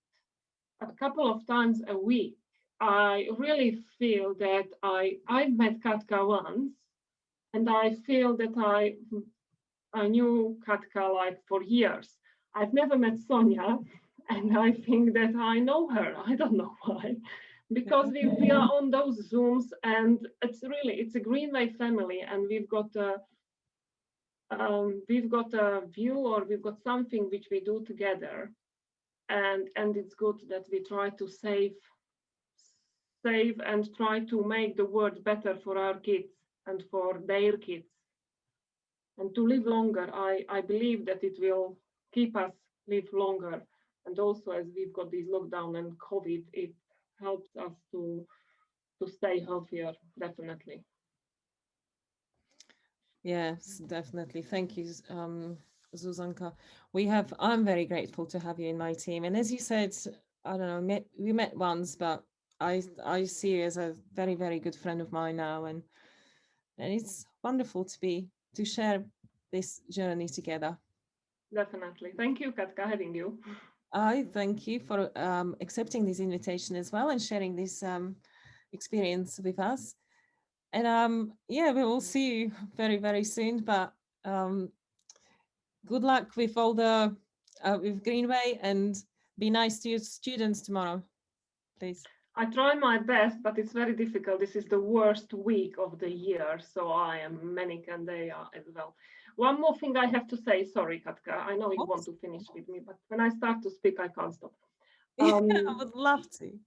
a couple of times a week, I really feel that I've met Katka once, and I feel that I knew Katka like for years. I've never met Sonia, and I think that I know her. I don't know why, because we are on those Zooms, and it's a Greenway family, and we've got we've got a view, or we've got something which we do together, and it's good that we try to save and try to make the world better for our kids and for their kids, and to live longer. I believe that it will keep us live longer, and also as we've got this lockdown and COVID, it helps us to stay healthier, definitely. Yes, definitely. Thank you, Zuzanka. I'm very grateful to have you in my team. And as you said, I don't know, we met once, but I see you as a very, very good friend of mine now, and it's wonderful to share this journey together. Definitely. Thank you, Katka, having you. I thank you for accepting this invitation as well and sharing this experience with us. And yeah, we will see you very, very soon. But good luck with all the with Greenway, and be nice to your students tomorrow, please. I try my best, but it's very difficult. This is the worst week of the year, so I am manic, and they are as well. One more thing I have to say. Sorry, Katka. I know you want to finish with me, but when I start to speak, I can't stop. I would love to.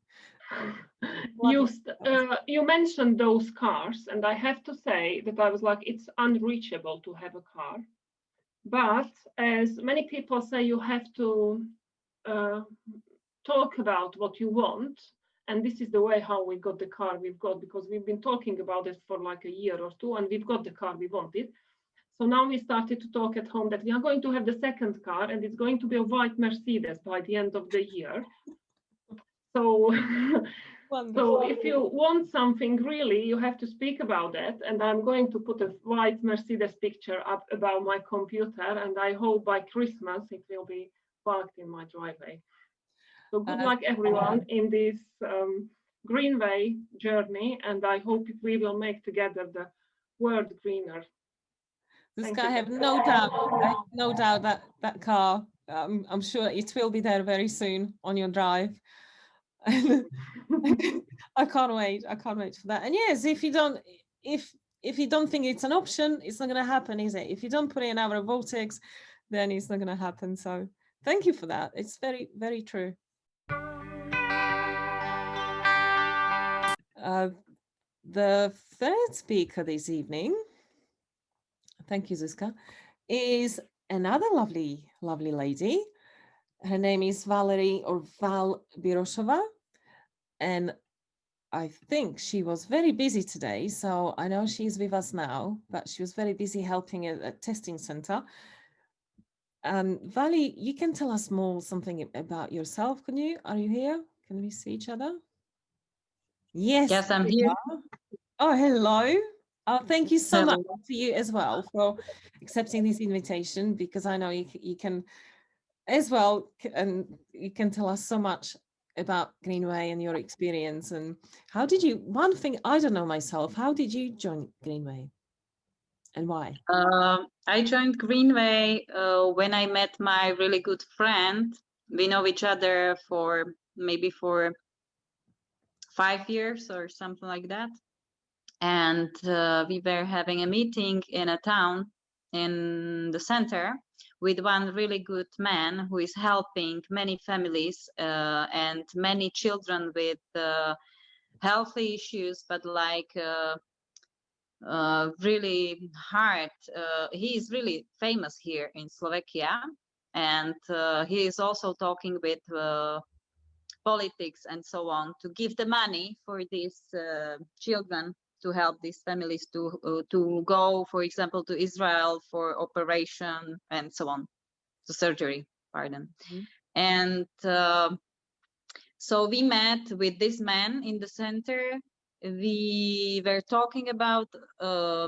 You mentioned those cars, and I have to say that I was like, it's unreachable to have a car. But as many people say, you have to talk about what you want. And this is the way how we got the car we've got, because we've been talking about it for like a year or two, and we've got the car we wanted. So now we started to talk at home that we are going to have the second car, and it's going to be a white Mercedes by the end of the year. So, so if you want something really, you have to speak about it. And I'm going to put a white Mercedes picture up about my computer, and I hope by Christmas it will be parked in my driveway. So good luck everyone in this Greenway journey, and I hope we will make together the world greener. I have no doubt that that car, I'm sure it will be there very soon on your drive. I can't wait. I can't wait for that. And yes, if you don't think it's an option, it's not going to happen, is it? If you don't put in our vortex, then it's not going to happen. So thank you for that. It's very, very true. The third speaker this evening, thank you, Zuzka, is another lovely, lovely lady. Her name is Vall Birosova, and I think she was very busy today, so I know she's with us now, but she was very busy helping at a testing center. Vali, you can tell us something about yourself, can you? Are you here? Can we see each other? Yes. Yes, I'm here. Oh, hello. Oh, thank you so much to you as well for accepting this invitation, because I know you can as well, and you can tell us so much about Greenway and your experience. And how did you, one thing I don't know myself, how did you join Greenway and why? I joined Greenway when I met my really good friend. We know each other for maybe 5 years or something like that. And we were having a meeting in a town in the center with one really good man who is helping many families and many children with healthy issues, but like really hard. He is really famous here in Slovakia, and he is also talking with politics and so on to give the money for these children, to help these families to go, for example, to Israel for operation and so on, to surgery, pardon. Mm-hmm. And so we met with this man in the center. We were talking about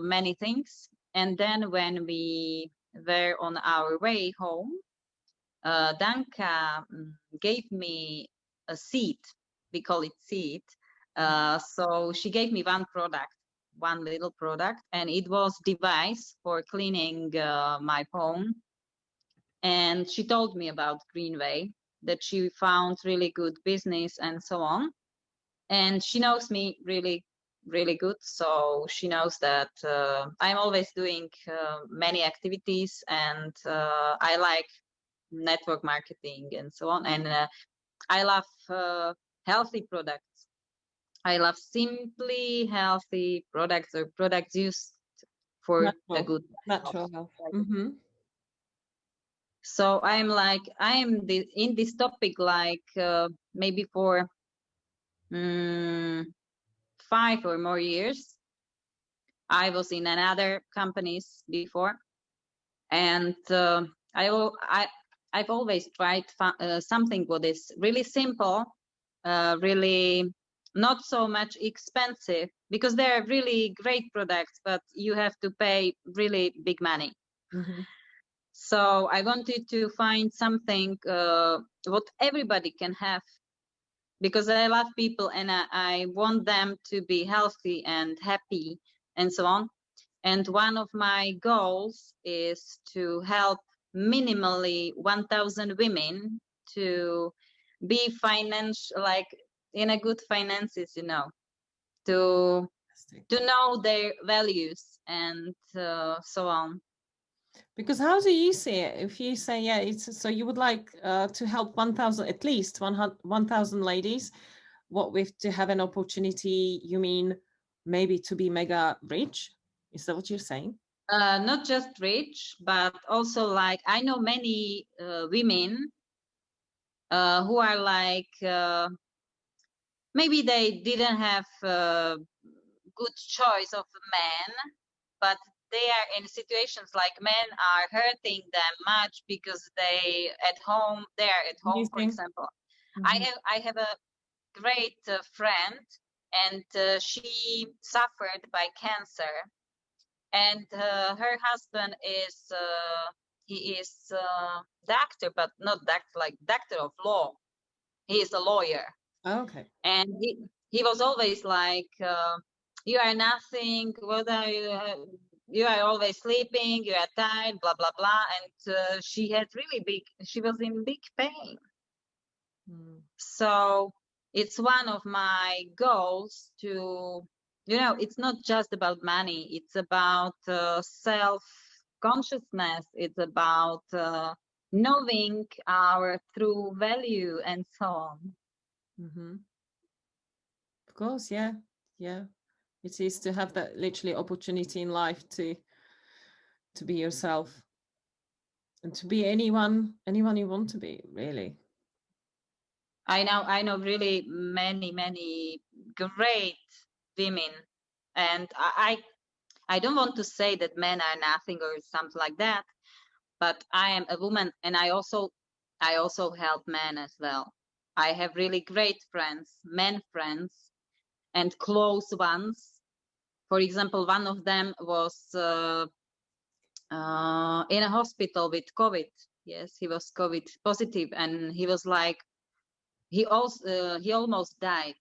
many things. And then when we were on our way home, Danka gave me a seed. We call it seed. So she gave me one little product, and it was device for cleaning my phone. And she told me about Greenway, that she found really good business and so on. And she knows me really really good. So she knows that I'm always doing many activities, and I like network marketing and so on. And I love healthy products. I love simply healthy products or products used for a good natural health. So I'm in this topic like maybe for 5 or more years. I was in another companies before, and I've always tried something what is really simple, really not so much expensive, because they're really great products, but you have to pay really big money. So I wanted to find something what everybody can have, because I love people and I want them to be healthy and happy and so on. And one of my goals is to help minimally 1,000 women to be like in a good finances, you know, to know their values and so on. Because how do you see it? If you say, yeah, it's so you would like to help 1,000, at least 1,000 ladies, what with to have an opportunity, you mean maybe to be mega rich? Is that what you're saying? Not just rich, but also like I know many women who are like maybe they didn't have a good choice of men, but they are in situations like men are hurting them much because they are at home, for example. I have a great friend, and she suffered by cancer, and her husband is he is doctor, but not doctor like doctor of law. He is a lawyer. Okay. And he was always like, you are nothing. What are you? You are always sleeping. You are tired. Blah blah blah. And she was in big pain. So it's one of my goals to, you know, it's not just about money. It's about self-consciousness. It's about knowing our true value and so on. Of course, yeah. It is to have that literally opportunity in life to be yourself and to be anyone you want to be, really. I know really many great women, and I don't want to say that men are nothing or something like that, but I am a woman, and I also help men as well. I have really great friends, men friends, and close ones. For example, one of them was in a hospital with COVID. Yes, he was COVID positive, and he was like, he almost died.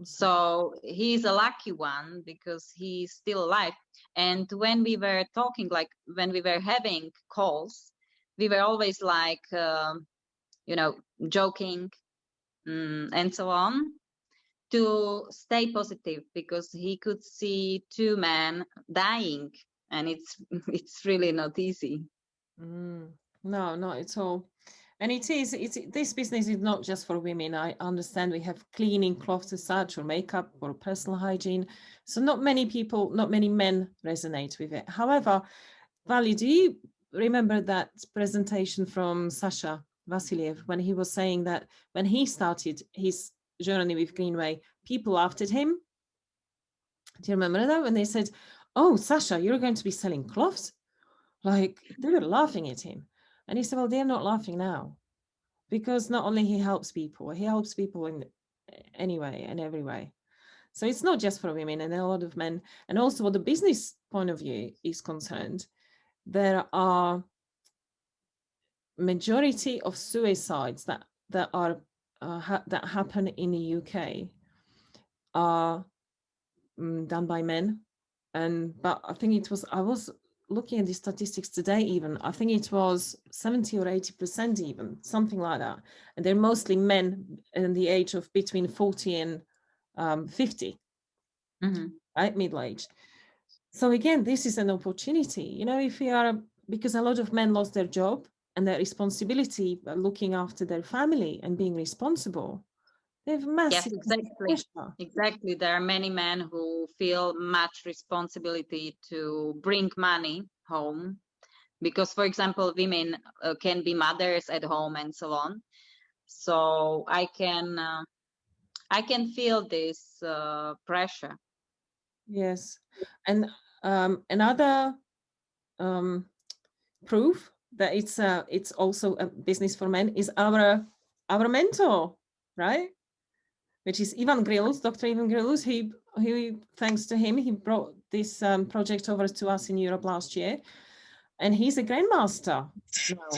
So he's a lucky one because he's still alive. And when we were talking, like when we were having calls, we were always like, you know, joking and so on, to stay positive, because he could see 2 men dying, and it's really not easy. No, not at all. And it's this business is not just for women. I understand we have cleaning, clothes as such, or makeup, or personal hygiene. So not many men resonate with it. However, Vali, do you remember that presentation from Sasha Vasiliev when he was saying that when he started his journey with Greenway, people laughed at him? Do you remember that? When they said, "Oh, Sasha, you're going to be selling cloths?" Like, they were laughing at him. And he said, well, they're not laughing now, because not only he helps people in any way and every way. So it's not just for women, and a lot of men. And also what the business point of view is concerned, there are majority of suicides that happen in the UK are done by men. But I think I was looking at the statistics today, even I think it was 70 or 80%, even something like that, and they're mostly men in the age of between 40 and 50. right? Middle-aged. So again, this is an opportunity, you know, if we are, because a lot of men lost their job and their responsibility looking after their family and being responsible. They have massive pressure. Exactly. There are many men who feel much responsibility to bring money home because, for example, women can be mothers at home and so on. So I can feel this pressure. Yes, and another proof that it's also a business for men is our mentor, right? Which is Ivan Grilus, Dr. Ivan Grilus. He thanks to him, he brought this project over to us in Europe last year, and he's a grandmaster now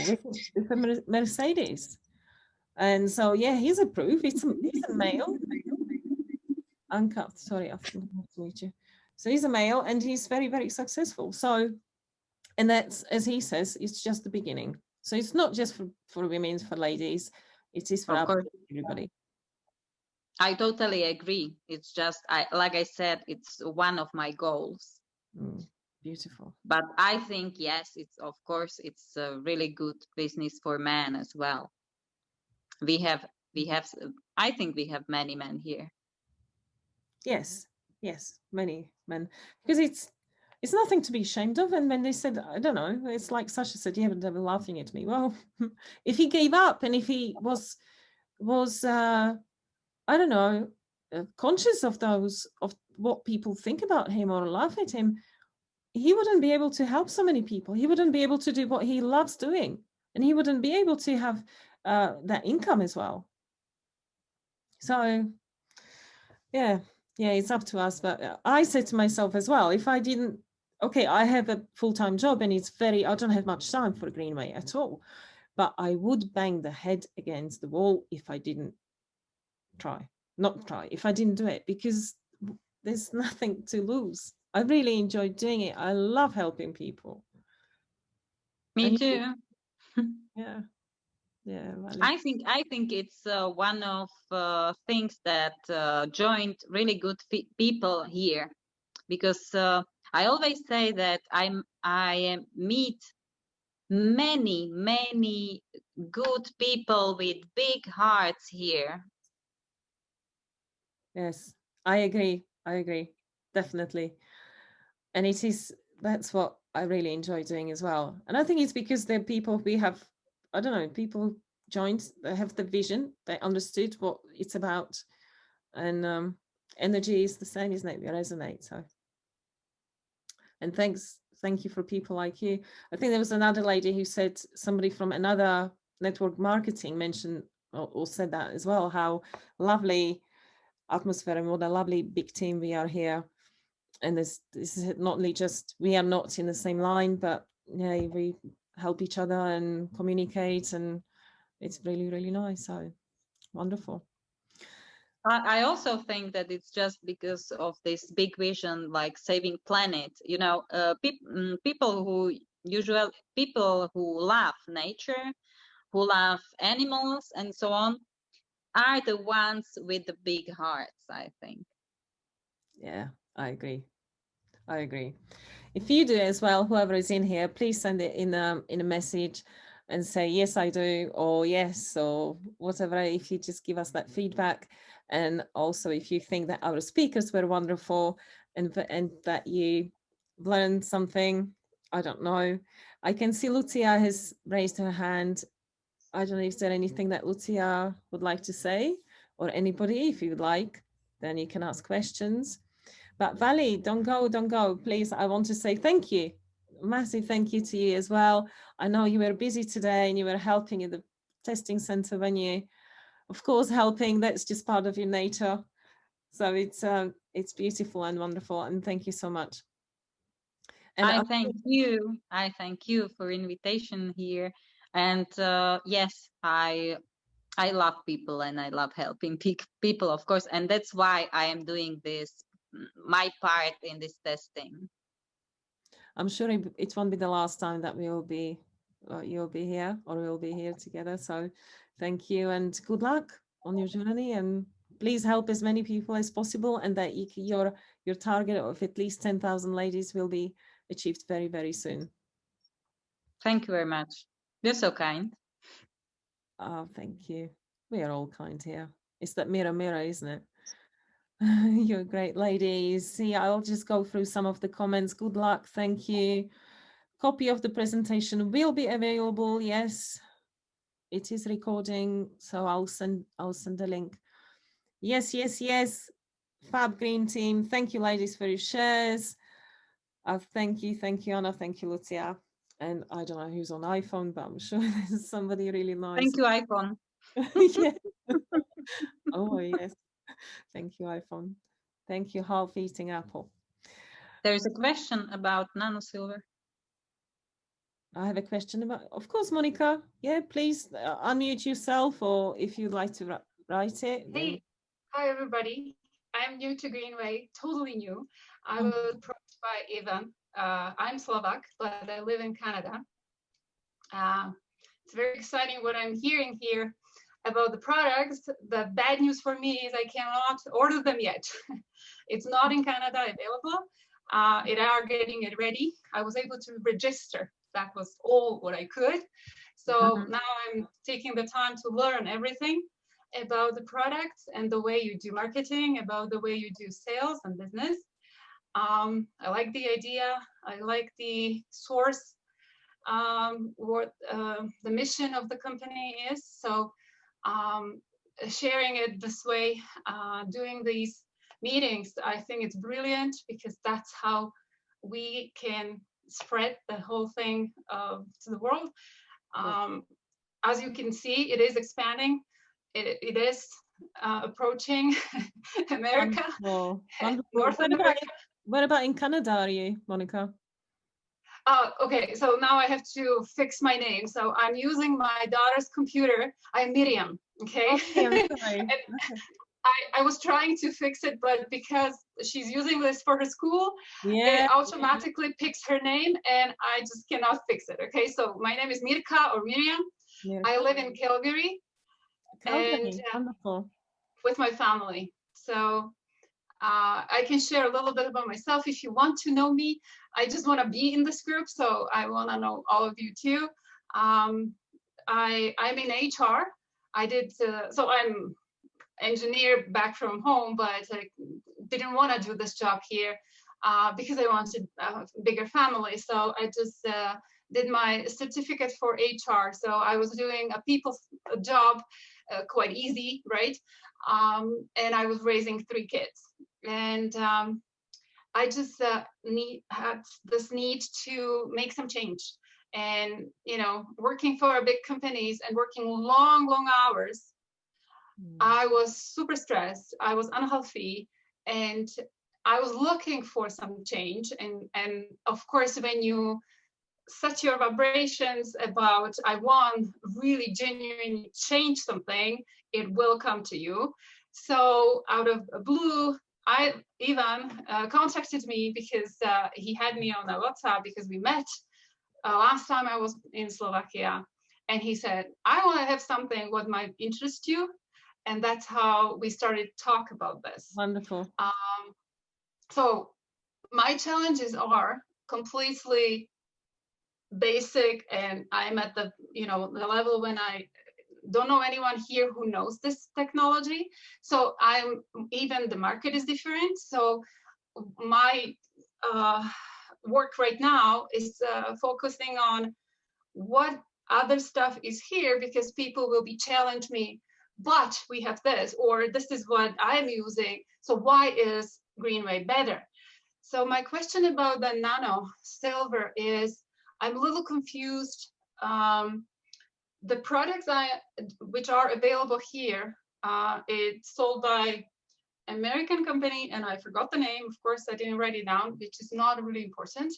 with a Mercedes. And so, yeah, he's a proof. He's a male. Uncut. Sorry, I forgot to meet you. So he's a male, and he's very, very successful. So, and that's, as he says, it's just the beginning. So it's not just for women, for ladies. It is for everybody. I totally agree. It's just, like I said, it's one of my goals. Beautiful. But I think, yes, it's a really good business for men as well. I think we have many men here. Yes, many men, because it's nothing to be ashamed of. And when they said, I don't know, it's like Sasha said, yeah, but they were laughing at me. Well, if he gave up and if he was I don't know, conscious of what people think about him or laugh at him, he wouldn't be able to help so many people. He wouldn't be able to do what he loves doing, and he wouldn't be able to have that income as well. So, yeah, it's up to us. But I said to myself as well, if I didn't, okay, I have a full-time job and I don't have much time for Greenway at all, but I would bang the head against the wall if I didn't if I didn't do it, because there's nothing to lose. I really enjoyed doing it. I love helping people. Me too. Yeah. I think it's one of things that joined really good people here, because I always say that I meet many good people with big hearts here. Yes, I agree, definitely. And that's what I really enjoy doing as well. And I think it's because they're people we have, I don't know, people joined, they have the vision, they understood what it's about, and energy is the same, isn't it? We resonate. So, and thank you for people like you. I think there was another lady who said, somebody from another network marketing mentioned or said that as well, how lovely atmosphere and what a lovely big team we are here. And this is not only just, we are not in the same line, but yeah, we help each other and communicate, and it's really, really nice. So wonderful. I also think that it's just because of this big vision, like saving planet. You know, people who love nature, who love animals, and so on, are the ones with the big hearts, I think. Yeah, I agree. If you do as well, whoever is in here, please send it in a message and say, yes, I do, or yes, or whatever, if you just give us that feedback. And also if you think that our speakers were wonderful and that you learned something, I don't know. I can see Lucia has raised her hand. I don't know if there's anything that Lucia would like to say, or anybody, if you would like, then you can ask questions. But Valley, don't go, please. I want to say thank you. Massive thank you to you as well. I know you were busy today and you were helping at the testing center when you, of course, helping. That's just part of your nature. So it's beautiful and wonderful. And thank you so much. And I thank you. I thank you for invitation here. And yes, I love people and I love helping people, of course. And that's why I am doing this, my part in this testing. I'm sure it won't be the last time that you'll be here, or we'll be here together. So thank you and good luck on your journey, and please help as many people as possible, and that your target of at least 10,000 ladies will be achieved very, very soon. Thank you very much. You're so kind. Oh, thank you. We are all kind here. It's that mirror, isn't it? You're great ladies. See, I'll just go through some of the comments. Good luck. Thank you. Copy of the presentation will be available. Yes, it is recording, so I'll send the link. Yes. Fab Green Team. Thank you, ladies, for your shares. Thank you, Anna. Thank you, Lucia. And I don't know who's on iPhone, but I'm sure there's somebody really nice. Thank you, iPhone. Yeah. Oh, yes. Thank you, iPhone. Thank you, half-eating apple. There's a question about nanosilver. I have a question about, of course, Monica. Yeah, please unmute yourself, or if you'd like to write it. Hey, hi everybody. I'm new to Greenway, totally new. I was approached by Ivan. I'm Slovak, but I live in Canada. It's very exciting what I'm hearing here about the products. The bad news for me is I cannot order them yet. It's not in Canada available. It are getting it ready. I was able to register. That was all what I could. So now I'm taking the time to learn everything about the products and the way you do marketing, about the way you do sales and business. I like the idea. I like the source, what the mission of the company is. So sharing it this way, doing these meetings, I think it's brilliant, because that's how we can spread the whole thing to the world. As you can see, it is expanding. It is approaching America, North America. Where about in Canada are you, Monica? Okay, so now I have to fix my name. So I'm using my daughter's computer. I'm Miriam, okay? I was trying to fix it, but because she's using this for her school, it automatically picks her name, and I just cannot fix it, okay? So my name is Mirka or Miriam. I live in Calgary. And wonderful. With my family. So I can share a little bit about myself if you want to know me. I just want to be in this group, so I want to know all of you too. I'm in HR. So I'm engineer back from home, but I didn't want to do this job here because I wanted a bigger family. So I just did my certificate for HR. So I was doing a people's job, quite easy, right? And I was raising 3 kids. And I just had this need to make some change. And, you know, working for big companies and working long, long hours, I was super stressed. I was unhealthy, and I was looking for some change. And of course, when you set your vibrations about, I want really genuinely change something, it will come to you. So out of the blue, Ivan contacted me because he had me on a WhatsApp because we met last time I was in Slovakia. And he said, I want to have something what might interest you. And that's how we started to talk about this. Wonderful. So my challenges are completely basic, and I'm at the, you know, the level when I don't know anyone here who knows this technology. So even the market is different. So my work right now is focusing on what other stuff is here, because people will be challenged me, but we have this, or this is what I'm using. So why is Greenway better? So my question about the nano silver is, I'm a little confused. The products which are available here, it's sold by American company, and I forgot the name. Of course, I didn't write it down, which is not really important.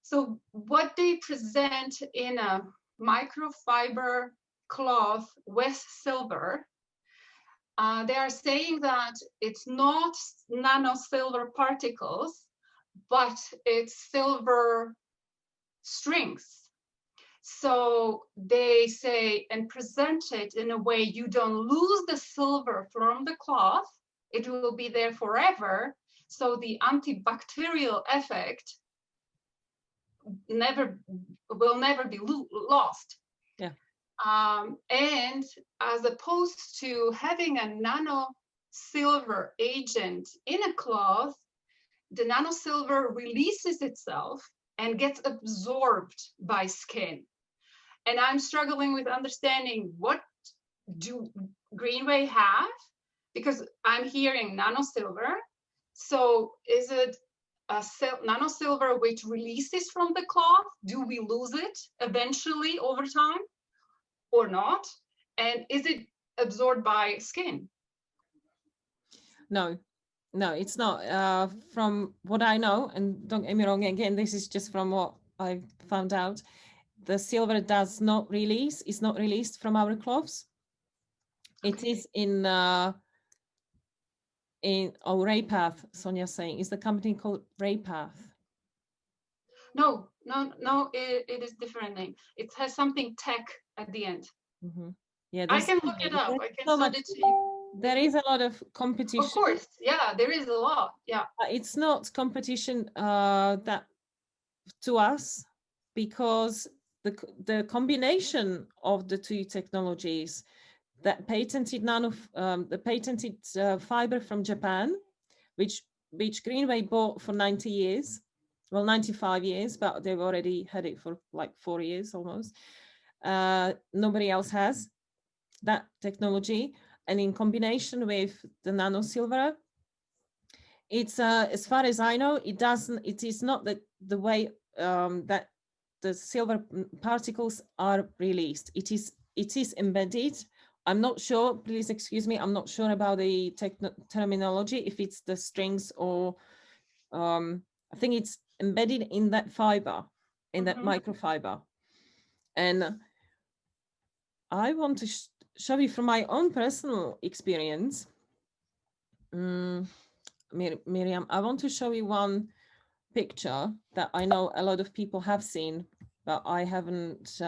So what they present in a microfiber cloth with silver, they are saying that it's not nano silver particles, but it's silver strings. So they say and present it in a way you don't lose the silver from the cloth. It will be there forever. So the antibacterial effect will never be lost. Yeah. And as opposed to having a nano silver agent in a cloth, the nano silver releases itself and gets absorbed by skin. And I'm struggling with understanding, what do Greenway have? Because I'm hearing nano silver. So is it a nano silver which releases from the cloth? Do we lose it eventually over time or not? And is it absorbed by skin? No, it's not. From what I know, and don't get me wrong, again, this is just from what I've found out, the silver does not release, it's not released from our cloths. Okay. It is in Raypath, Sonia's saying. Is the company called Raypath? No, it is different name. It has something tech at the end. Mm-hmm. Yeah, I can look it up. I can send it to you. There is a lot of competition. Of course, yeah, there is a lot. Yeah, it's not competition that to us, because the combination of the two technologies, that patented fiber from Japan, which Greenway bought for 90 years, well, 95 years, but they've already had it for like 4 years almost. Nobody else has that technology, and in combination with the nano silver, it's as far as I know, it is not the way that the silver particles are released. It is embedded. I'm not sure, please excuse me, I'm not sure about the terminology, if it's the strings or I think it's embedded in that fiber, in that microfiber. And I want to show you from my own personal experience. Miriam, I want to show you one picture that I know a lot of people have seen, but I haven't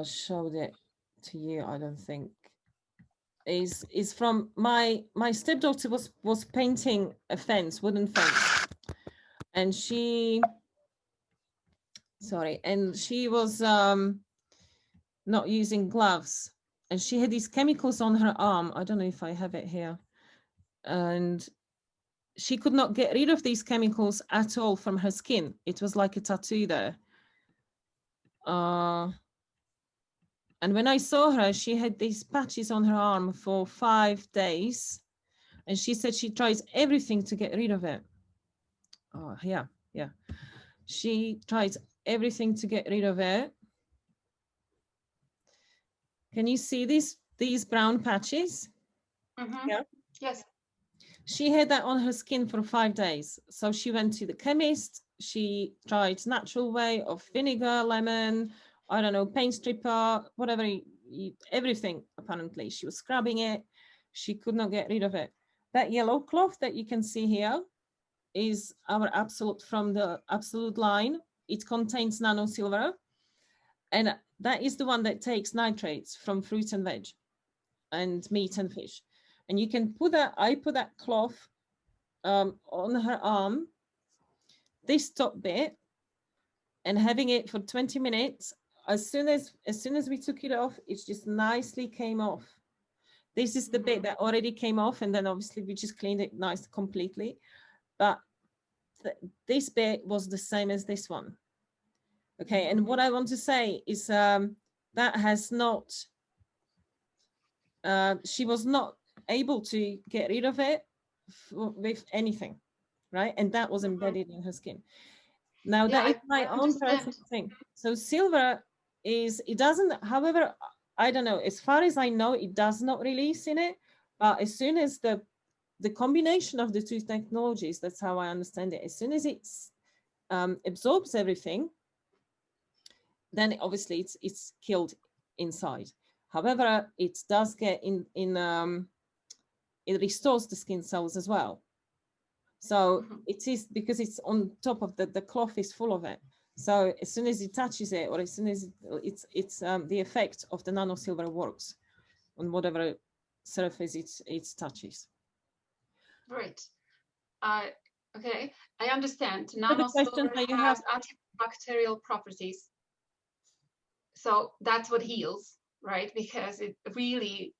showed it to you, I don't think. Is from my stepdaughter was painting a fence, wooden fence, and she was not using gloves, and she had these chemicals on her arm. I don't know if I have it here, and she could not get rid of these chemicals at all from her skin. It was like a tattoo there. And when I saw her, she had these patches on her arm for 5 days. And she said she tries everything to get rid of it. Oh, yeah. She tries everything to get rid of it. Can you see these brown patches? Yeah. Yes. She had that on her skin for 5 days. So she went to the chemist. She tried natural way of vinegar, lemon, I don't know, paint stripper, whatever, everything, apparently. She was scrubbing it. She could not get rid of it. That yellow cloth that you can see here is our Absolute, from the Absolute line. It contains nano silver. And that is the one that takes nitrates from fruit and veg and meat and fish. And you can put that, I put that cloth on her arm, this top bit, and having it for 20 minutes. As soon as we took it off, it just nicely came off. This is the bit that already came off, and then obviously we just cleaned it nice completely. But this bit was the same as this one. Okay, and what I want to say is that has not, she was not able to get rid of it with anything, right? And that was embedded in her skin. Now that is my own personal thing. So silver it doesn't, however, I don't know, as far as I know, it does not release in it, but as soon as the combination of the two technologies, that's how I understand it, as soon as it absorbs everything, then obviously it's killed inside. However, it does get it restores the skin cells as well. So it is, because it's on top of the cloth is full of it. So as soon as it touches it, or as soon as it's the effect of the nano silver works on whatever surface it touches. Right. Okay, I understand. the question Nanosilver that you has antibacterial properties. So that's what heals, right? Because it really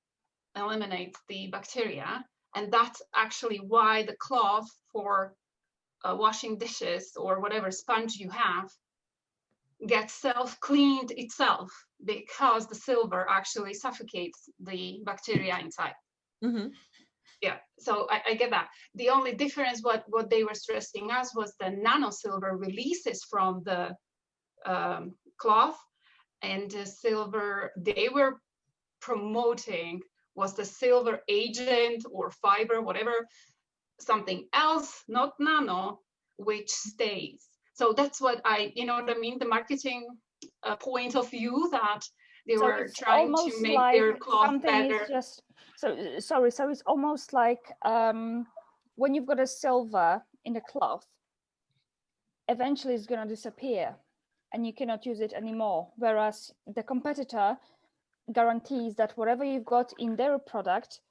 eliminates the bacteria. And that's actually why the cloth for washing dishes or whatever sponge you have gets self-cleaned itself, because the silver actually suffocates the bacteria inside. Mm-hmm. Yeah, so I get that. The only difference, what they were stressing us, was the nano silver releases from the cloth, and the silver they were promoting was the silver agent or fiber, whatever, something else, not nano, which stays. So that's what you know what I mean? The marketing point of view, that they were trying to make like their cloth something better. is just sorry. So it's almost like when you've got a silver in the cloth, eventually it's going to disappear and you cannot use it anymore. Whereas the competitor guarantees that whatever you've got in their product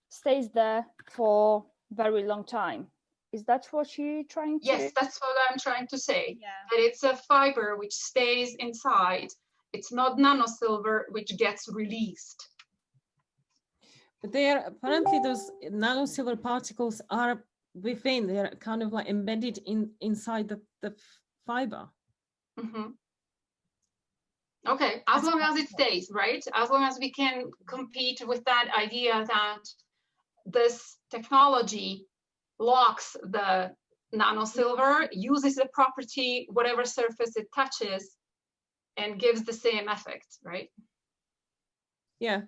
stays there for very long time. Is that what you're trying to? Yes, that's what I'm trying to say. Yeah. That it's a fiber which stays inside. It's not nano silver which gets released. But apparently those nano silver particles are within, they're kind of like embedded inside the fiber. Mm-hmm. Okay, as long as it stays, right? As long as we can compete with that idea that this technology locks the nano silver, uses the property, whatever surface it touches, and gives the same effect, right? Yeah,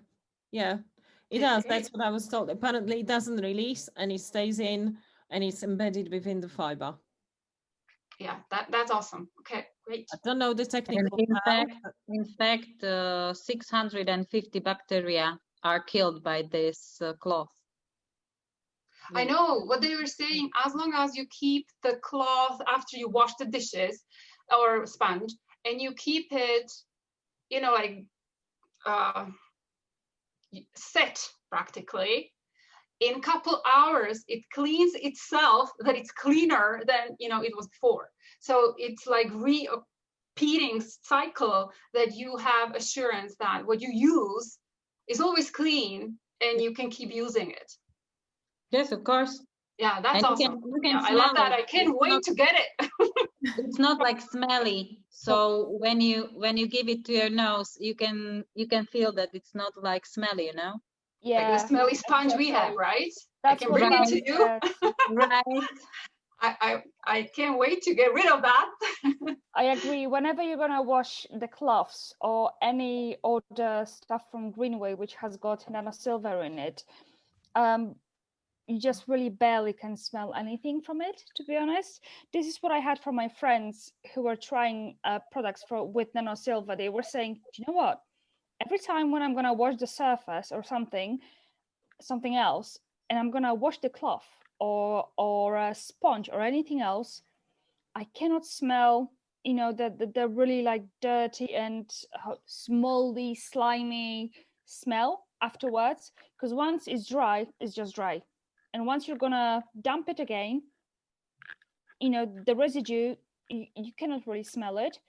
it does. That's what I was told. Apparently it doesn't release and it stays in and it's embedded within the fiber. Yeah, that's awesome. Okay, great. I don't know the technical. In fact, 650 bacteria are killed by this cloth. I know what they were saying. As long as you keep the cloth after you wash the dishes or sponge, and you keep it, you know, like set practically, in a couple hours, it cleans itself, that it's cleaner than, you know, it was before. So it's like repeating cycle, that you have assurance that what you use is always clean and you can keep using it. Yes, of course. Yeah, that's and awesome. You can I love that. I can't wait to get it. It's not like smelly. So when you give it to your nose, you can feel that it's not like smelly, you know? Yeah. Like the smelly sponge we have, right? That's I can bring it to you. Right. I can't wait to get rid of that. I agree. Whenever you're gonna wash the cloths or any other stuff from Greenway which has got nano silver in it, you just really barely can smell anything from it, to be honest. This is what I had from my friends who were trying products with nano silver. They were saying, do you know what? Every time when I'm gonna wash the surface or something else, and I'm gonna wash the cloth or a sponge or anything else, I cannot smell, you know, the really like dirty and moldy, slimy smell afterwards. Because once it's dry, it's just dry. And once you're gonna dump it again, you know, the residue, you cannot really smell it.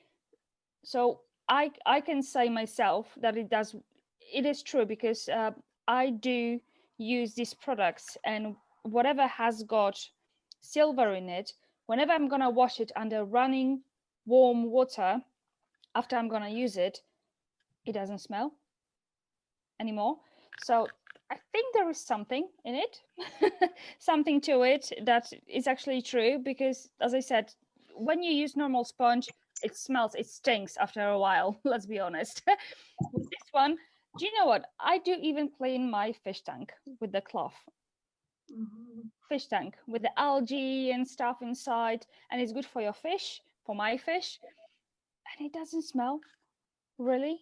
So I can say myself that it is true, because I do use these products, and whatever has got silver in it, whenever I'm gonna wash it under running warm water after I'm gonna use it, it doesn't smell anymore. So I think there is something in it, something to it that is actually true, because as I said, when you use normal sponge, it smells, it stinks after a while, let's be honest. With this one, do you know what? I do even clean my fish tank with the cloth. Fish tank with the algae and stuff inside, and it's good for your fish, for my fish, and it doesn't smell, really.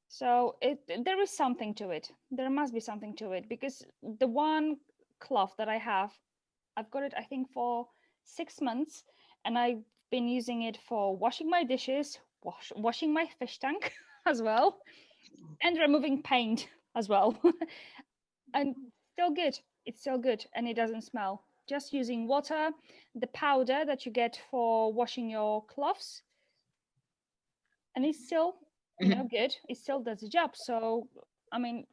So there is something to it. There must be something to it, because the one cloth that I have, I've got it I think for 6 months, and I been using it for washing my dishes, washing my fish tank as well, and removing paint as well. And still good. It's still good, and it doesn't smell. Just using water, the powder that you get for washing your cloths, and it's still, good. It still does the job. So, I mean,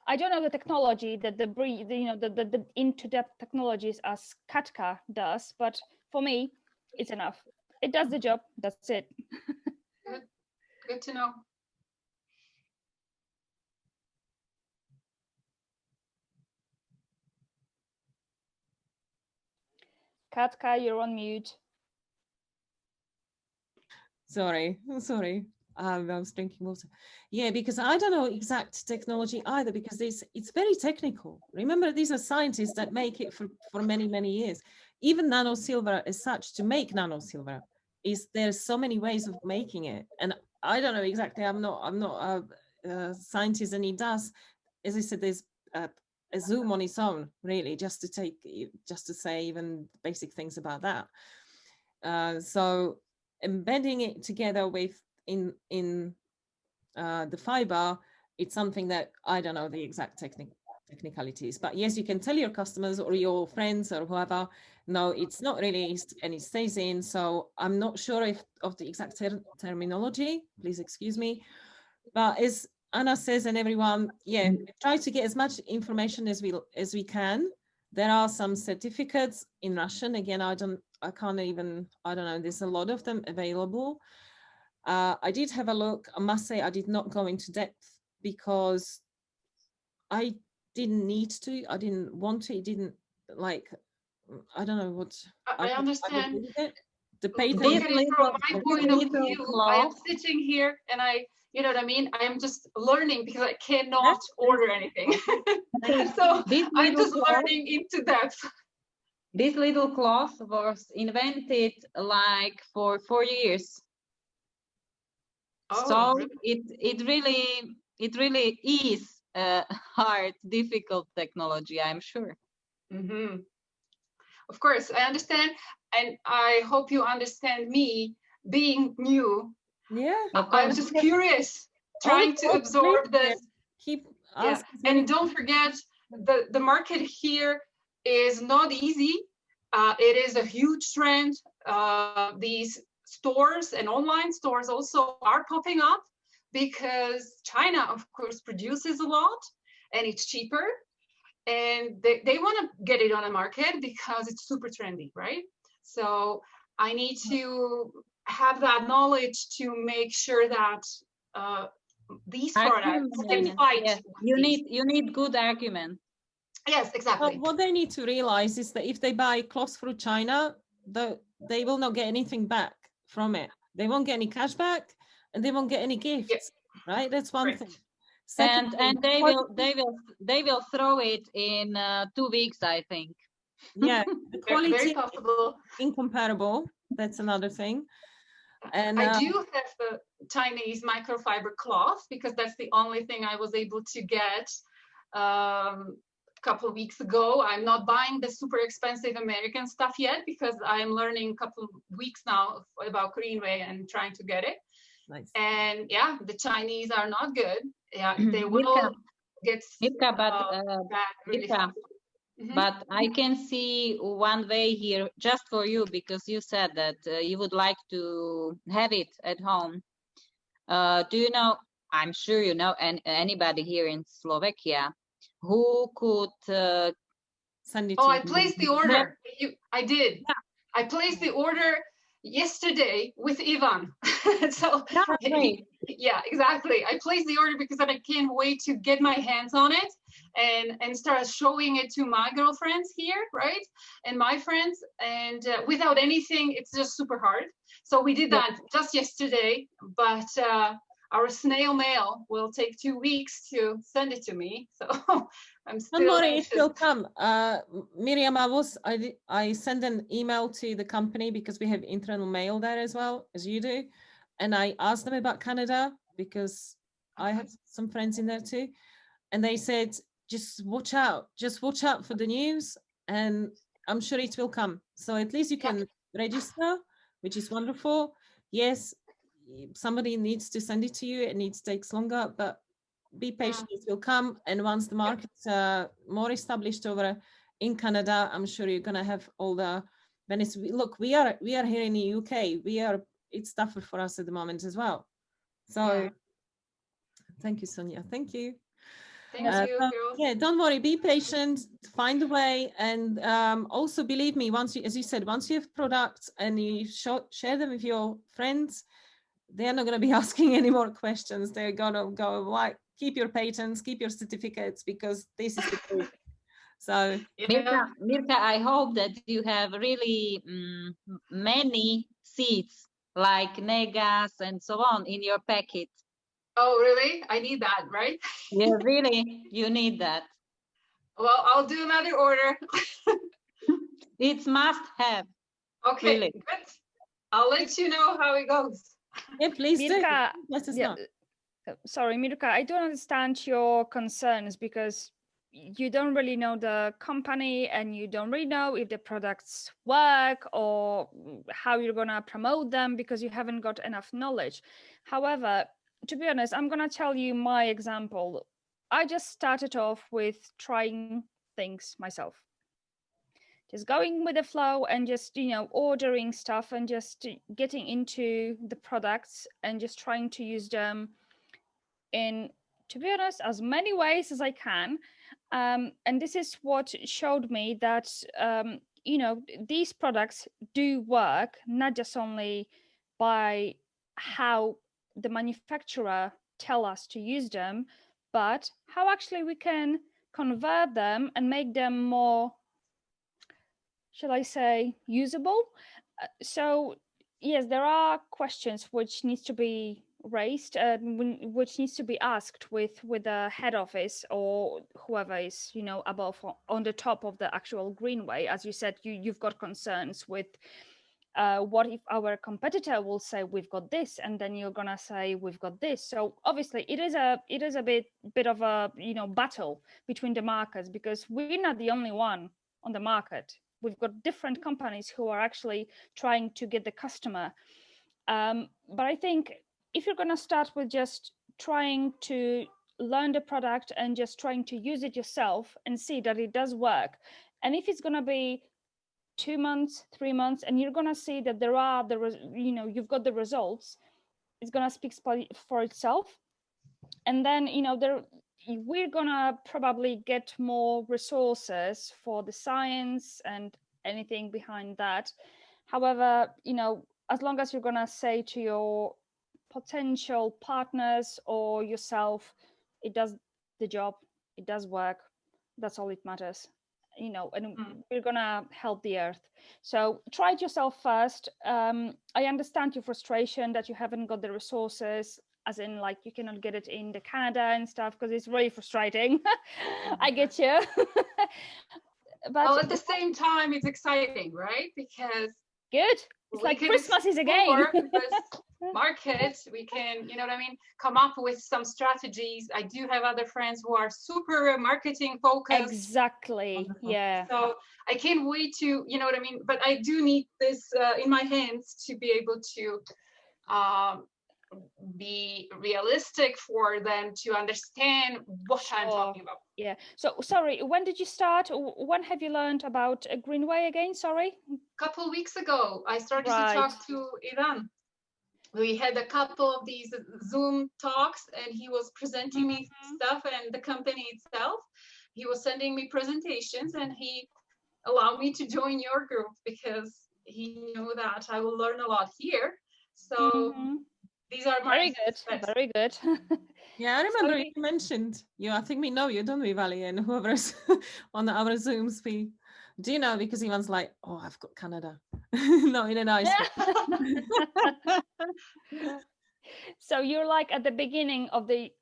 I don't know the technology that the into-depth technologies as Katka does, but for me, it's enough. It does the job. That's it. Good to know. Katka, you're on mute. Sorry. I was drinking water. Yeah, because I don't know exact technology either, because it's very technical. Remember, these are scientists that make it for many, many years. Even nano silver as such, to make nano silver, there's so many ways of making it. And I don't know exactly, I'm not a scientist, and he does, as I said, there's a Zoom on its own, really, just to say even basic things about that. So embedding it together with in the fiber, it's something that I don't know the exact technicalities, but yes, you can tell your customers or your friends or whoever, no, it's not released and it stays in. So I'm not sure of the exact terminology, please excuse me, but as Anna says, and everyone, yeah, try to get as much information as we can. There are some certificates in Russian. Again, I don't know, there's a lot of them available. I did have a look. I must say I did not go into depth because I didn't need to. I didn't want to. It didn't, like, I don't know what. I understand. The patent. Look at it from my point of view. I am sitting here and you know what I mean? I am just learning because I cannot order anything. So I'm just learning into depth. This little cloth was invented like for 4 years. Oh, so really? it really is a hard, difficult technology, I'm sure. Mm-hmm. Of course, I understand, and I hope you understand me being new. Yeah, I'm just curious, trying to absorb this. Keep asking. Yeah. And don't forget, the market here is not easy. It is a huge trend. These stores and online stores also are popping up because China, of course, produces a lot and it's cheaper. And they want to get it on the market because it's super trendy, right? So I need to have that knowledge to make sure that these products can fight. Yes. You need good argument. Yes, exactly. But what they need to realize is that if they buy clothes through China, they will not get anything back from it. They won't get any cash back, and they won't get any gifts. Right? That's one thing. Secondly, and they will throw it in 2 weeks, I think. Yeah, the quality very possible. Incomparable. That's another thing. And I do have the Chinese microfiber cloth because that's the only thing I was able to get a couple of weeks ago. I'm not buying the super expensive American stuff yet because I'm learning a couple of weeks now about Korean way and trying to get it. Nice. And yeah, the Chinese are not good. Yeah, they will get bad really fast. But I can see one way here just for you, because you said that you would like to have it at home. Do you know, I'm sure you know, anybody here in Slovakia who could send it to you? I placed the order. I did. Yeah. I placed the order yesterday with Ivan. So yeah, exactly. I placed the order because I can't wait to get my hands on it and start showing it to my girlfriends here, right? And my friends. And without anything, it's just super hard. So we did that just yesterday, but our snail mail will take 2 weeks to send it to me. So I'm still. Don't worry, it will come. Miriam, I send an email to the company because we have internal mail there as well as you do, and I asked them about Canada because I have some friends in there too, and they said just watch out for the news, and I'm sure it will come. So at least you can register which is wonderful. Yes, somebody needs to send it to you. It takes longer, but be patient. It will come. And once the market's more established over in Canada, I'm sure you're gonna have all the benefits. Look, we are here in the UK. It's tougher for us at the moment as well. So thank you, Sonia. Thank you. Thank you, girls. Yeah, don't worry, be patient, find a way. And also believe me, as you said, once you have products and you share them with your friends, they're not going to be asking any more questions. They're going to go, like, keep your patents, keep your certificates, because this is the truth. So Mirka, I hope that you have really many seeds like Negas and so on in your packet. Oh, really? I need that, right? Yeah, really, you need that. Well, I'll do another order. It's must have. Okay, really. good. I'll let you know how it goes. Yeah, please Mirka, do. Let us know. Sorry, Mirka, I don't understand your concerns because you don't really know the company and you don't really know if the products work or how you're going to promote them because you haven't got enough knowledge. However, to be honest, I'm going to tell you my example. I just started off with trying things myself. Just going with the flow and just, ordering stuff and just getting into the products and just trying to use them in, to be honest, as many ways as I can. And this is what showed me that, these products do work, not just only by how the manufacturer tell us to use them, but how actually we can convert them and make them more, shall I say, usable. So yes, there are questions which needs to be raised, which needs to be asked with the head office or whoever is above, on the top of the actual greenway. As you said, you've got concerns with what if our competitor will say we've got this, and then you're gonna say we've got this. So obviously it is a bit of a battle between the markets, because we're not the only one on the market. We've got different companies who are actually trying to get the customer. But I think if you're going to start with just trying to learn the product and just trying to use it yourself and see that it does work, and if it's going to be 2 months, 3 months, and you're going to see that there are you've got the results, it's going to speak for itself. And then we're gonna probably get more resources for the science and anything behind that. However, as long as you're gonna say to your potential partners or yourself, it does the job, it does work, that's all it matters. And we're gonna help the earth. So try it yourself first. I understand your frustration that you haven't got the resources, as in like you cannot get it in the Canada and stuff, because it's really frustrating. I get you. But at the same time, it's exciting, right? Because good. It's like Christmas is again. Market, we can, come up with some strategies. I do have other friends who are super marketing focused. Exactly. Yeah. So I can't wait to, but I do need this in my hands to be able to be realistic for them to understand what I'm talking about. Yeah. So sorry, when did you start? When have you learned about a Greenway again? Sorry. A couple of weeks ago, I started to talk to Ivan. We had a couple of these Zoom talks, and he was presenting me stuff and the company itself. He was sending me presentations, and he allowed me to join your group because he knew that I will learn a lot here. So these are my very good. Very good. Yeah, I remember you mentioned you. I think we know you, don't we, Valley, and whoever's on our Zooms. We do know, because Ivan's like, oh, I've got Canada. No, in a nice way. So you're like at the beginning of the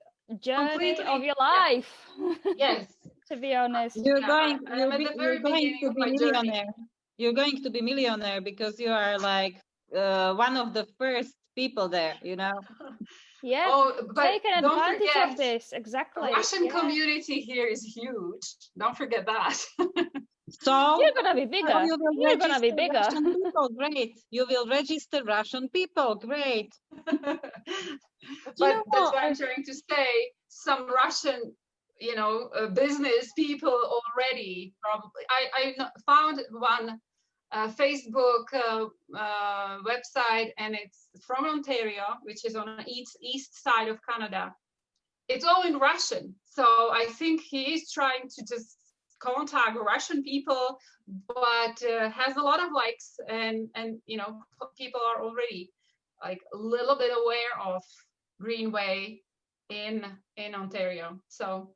journey Completely. of your life. Yes. To be honest. You're going to be millionaire. Journey. You're going to be millionaire because you are like one of the first people there, Yeah. Oh, but taking advantage of this. Exactly. The Russian community here is huge. Don't forget that. So You're gonna be bigger. you will You're gonna be register bigger. Russian people. Great. You will register Russian people. Great. But you know that's what? what I'm trying to say. Some Russian, business people already probably. I found one Facebook website, and it's from Ontario, which is on the east side of Canada. It's all in Russian, so I think he is trying to just contact Russian people, but has a lot of likes, and people are already like a little bit aware of Greenway in Ontario. So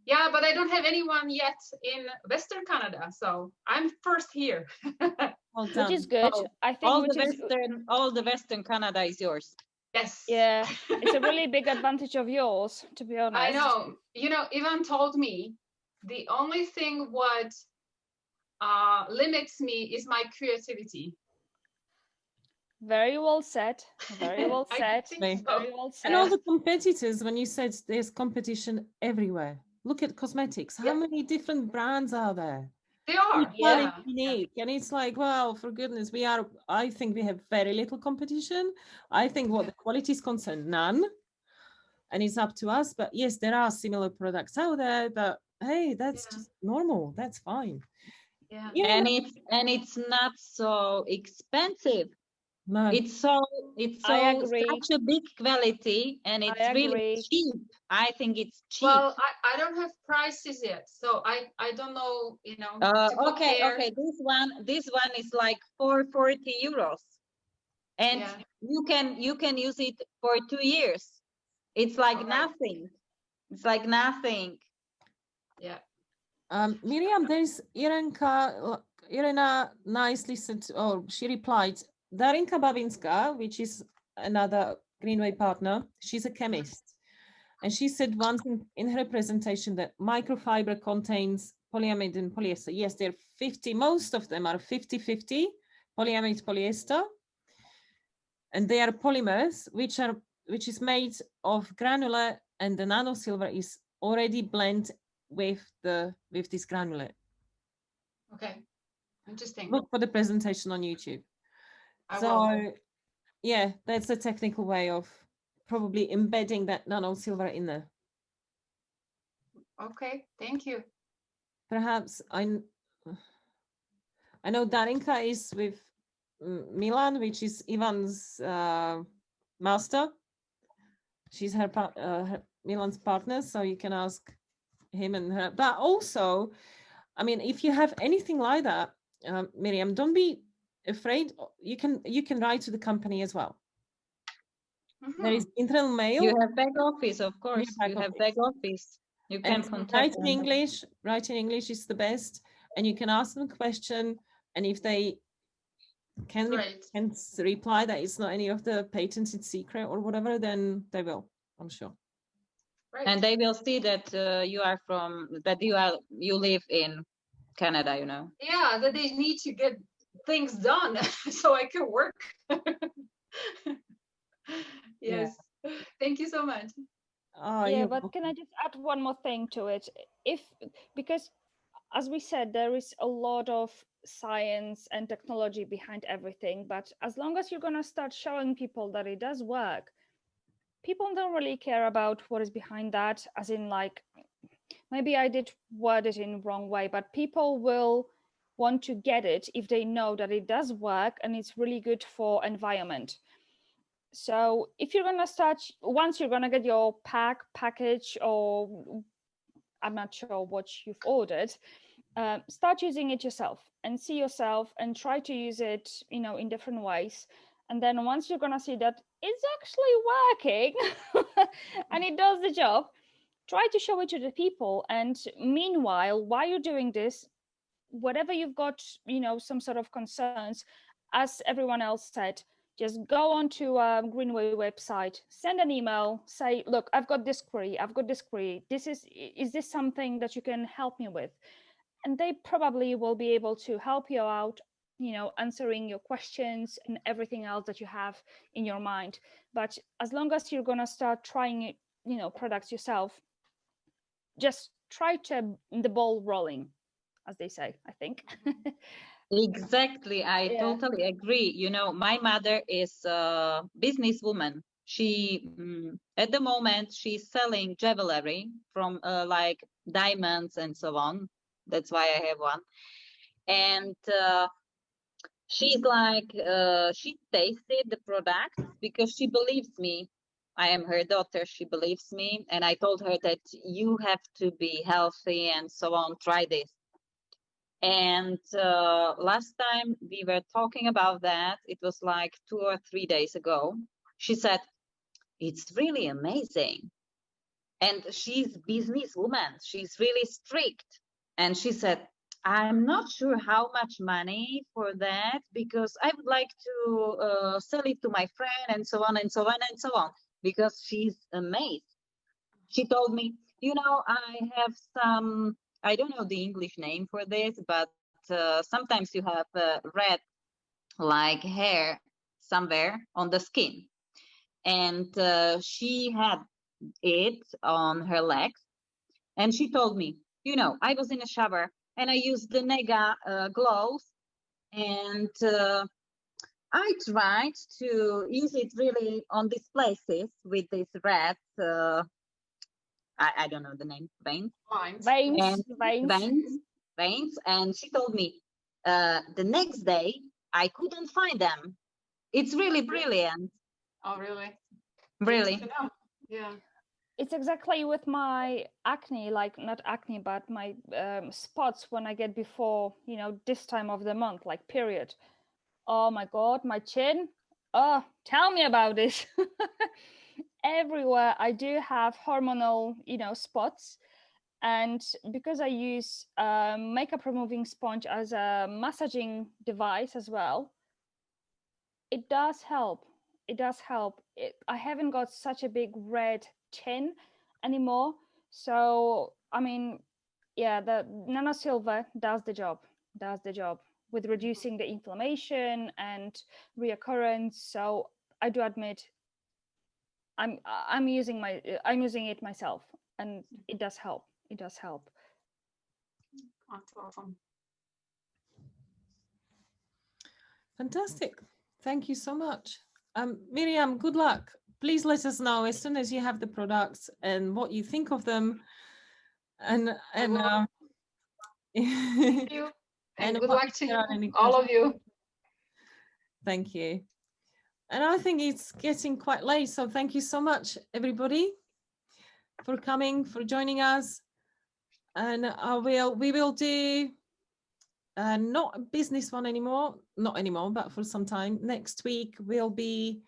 yeah, but I don't have anyone yet in Western Canada, so I'm first here. Well Which done. is good. Oh, I think all the Western Canada is yours. Yes. yeah, it's a really big advantage of yours, to be honest. I know. Ivan told me the only thing what limits me is my creativity. Very well said. Very well I said. think so. Very well And all said. the competitors, when you said there's competition everywhere. Look at cosmetics. How Yeah. many different brands are there? They are. Each one Yeah. is unique. And it's like, well, for goodness, I think we have very little competition. I think what the quality is concerned, none. And it's up to us. But yes, there are similar products out there, but hey, that's Yeah. just normal. That's fine. Yeah. You know And what? it's not so expensive. No. It's I agree. such a big quality, and it's really agree. cheap. I think it's cheap. Well, I don't have prices yet, so I don't know, to Okay, compare. This one is like 440 euros, and Yeah. you can use it for 2 years. It's like Alright. nothing. It's like nothing. Yeah. Miriam, there's Irena nicely said, she replied, Darinka Babinska, which is another Greenway partner, she's a chemist. And she said once in her presentation that microfiber contains polyamide and polyester. Yes, they're 50, most of them are 50-50 polyamide polyester. And they are polymers, which is made of granular, and the nano silver is already blended with this granular. Okay. Interesting. Look for the presentation on YouTube. I will. Yeah, that's a technical way of probably embedding that nano silver in there. Okay. Thank you. Perhaps I know Darinka is with Milan, which is Ivan's master. She's her Milan's partner, so you can ask him and her. But also, I mean, if you have anything like that, Miriam, don't be afraid. You can write to the company as well. There is internal mail. You have back office, of course. You have back office. You can contact write them. in English. Write in English is the best, and you can ask them a question. And if they can reply that it's not any of the patented secret or whatever, then they will, I'm sure. Right. And they will see that you live in Canada, Yeah, that they need to get things done so I can work. Yes. Yeah. Thank you so much. Yeah, but can I just add one more thing to it? Because as we said, there is a lot of science and technology behind everything, but as long as you're going to start showing people that it does work, people don't really care about what is behind that, as in, like, maybe I did word it in wrong way, but people will want to get it if they know that it does work and it's really good for environment. So if you're going to start, once you're going to get your package, or I'm not sure what you've ordered, start using it yourself and see yourself and try to use it, in different ways. And then once you're going to see that it's actually working and it does the job, try to show it to the people. And meanwhile, while you're doing this, whatever you've got, some sort of concerns, as everyone else said, just go onto Greenway website, send an email, say, look, I've got this query. Is this something that you can help me with? And they probably will be able to help you out, answering your questions and everything else that you have in your mind. But as long as you're going to start trying, products yourself, just try to the ball rolling as they say, I think. Exactly, I Yeah. totally agree. You know, my mother is a businesswoman. She, at the moment, she's selling jewelry from like diamonds and so on. That's why I have one. And she's like, she tasted the product because she believes me. I am her daughter. She believes me. And I told her that you have to be healthy and so on. Try this. And last time we were talking about that, it was like 2 or 3 days ago. She said, it's really amazing. And she's businesswoman. She's really strict. And she said, I'm not sure how much money for that because I would like to sell it to my friend and so on and so on and so on, because she's amazed. She told me, you know, I have some, I don't know the English name for this, but sometimes you have red like hair somewhere on the skin. And she had it on her legs. And she told me, you know, I was in a shower and I used the Nega gloves, and I tried to use it really on these places with these red, I don't know the name, veins. Veins. And she told me the next day I couldn't find them. It's really brilliant. Oh, really? Really. Nice to know. Yeah. It's exactly with my acne, like not acne, but my spots when I get before, you know, this time of the month, like period. Oh my God, my chin. Oh, tell me about this. Everywhere I do have hormonal, you know, spots. And because I use makeup removing sponge as a massaging device as well, it does help. It does help. I haven't got such a big red chin anymore. So, I mean, yeah, the nano silver does the job, with reducing the inflammation and reoccurrence. So I do admit I'm using it myself, and it does help. It does help. That's awesome. Fantastic. Thank you so much. Miriam, good luck. Please let us know as soon as you have the products and what you think of them. And Thank you. And good luck to you, all of you. Thank you. And I think it's getting quite late, so thank you so much, everybody, for coming, for joining us. And we will do not a business one anymore, not anymore, but for some time. Next week will be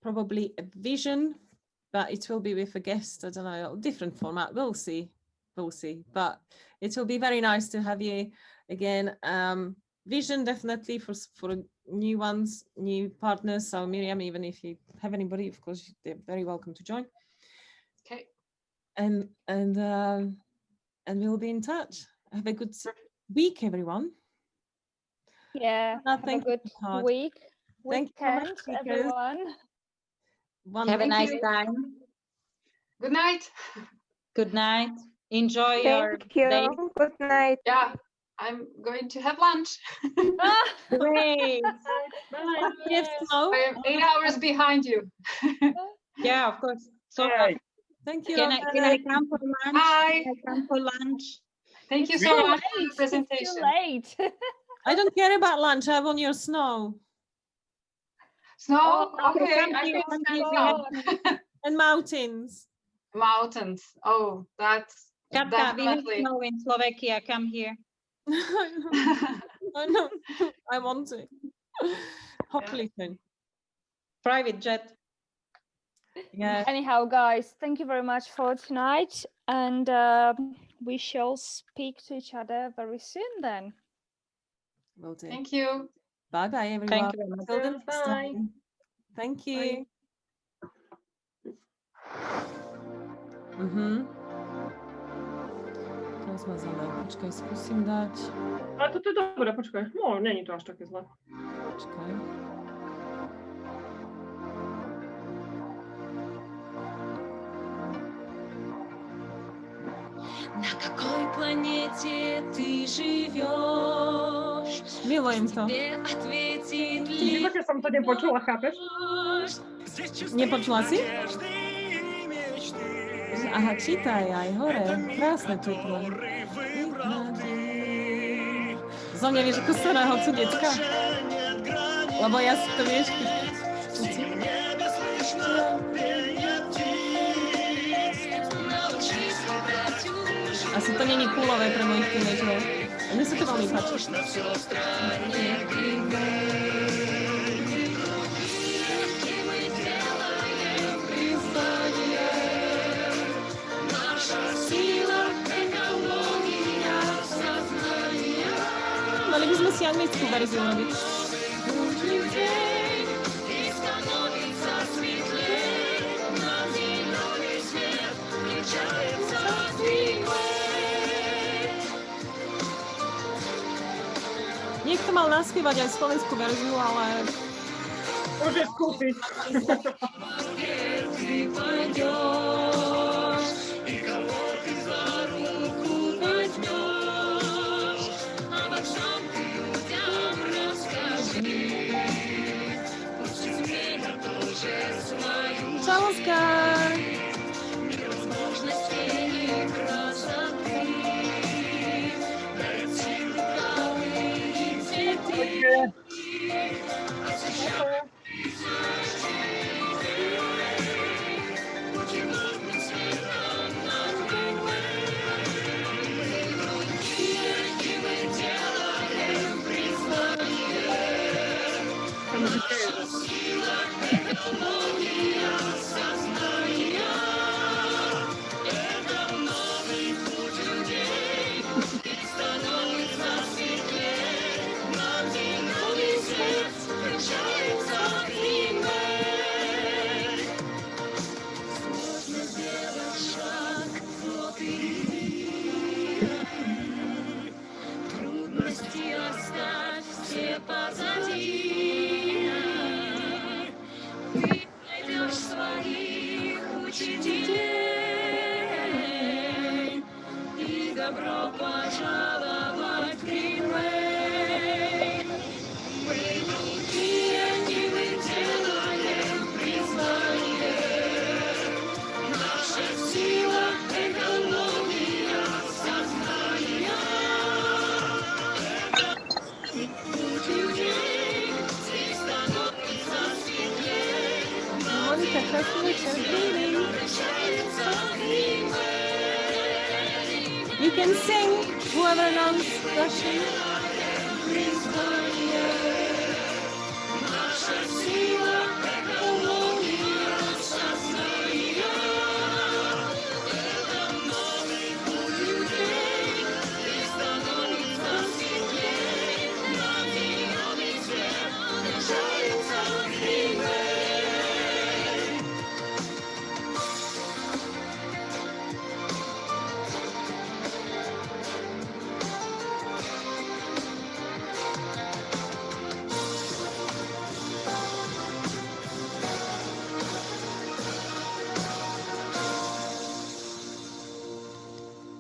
probably a vision, but it will be with a guest. I don't know, different format. We'll see. But it will be very nice to have you again. Vision definitely for new ones, new partners. So Miriam, even if you have anybody, of course, they're very welcome to join. Okay. And we'll be in touch. Have a good week, everyone. Yeah. Have a good week. Thank you so much, everyone. Have a nice time. Good night. Good night. Enjoy your Thank you. day. Good night. Yeah, I'm going to have lunch. Great. Bye. I am 8 hours behind you. Yeah, of course. So thank you. Can I come for lunch? Bye. Can I come for lunch? Thank you so much for the presentation. It's too late. I don't care about lunch. I want your snow. Snow? Oh, okay, thank I you. can stand Oh, snow. And mountains. Mountains. Oh, that's Katka, we have definitely. snow in Slovakia. Come here. I know. I want to. Hopefully soon. Private jet. Yeah. Anyhow, guys, thank you very much for tonight, and we shall speak to each other very soon then. Will do. Thank you. Bye bye, everyone. Thank you very much. Till the next Bye. time. Thank you. To zmazané. Počkaj, zkusím dať. Ale toto je dobré, počkaj. No, není to až také zlé. Počkaj. На какой планете ты Milujem to. V živote som to nepočula, chápeš? Nepočula si? Aha, čítaj aj hore. Krásne to je to. Zo mňa vieš ako starého cudecka? Lebo ja si to vieš... Asi to není coolové pre mojich teenagerov. A mne sa to veľmi páči. Mali by sme si anglickú verziu robiť. Niekto mal naspievať aj slovenskú verziu, ale... Môžeš skúsiť. Čau, Oskar! You can sing, whoever knows Russian.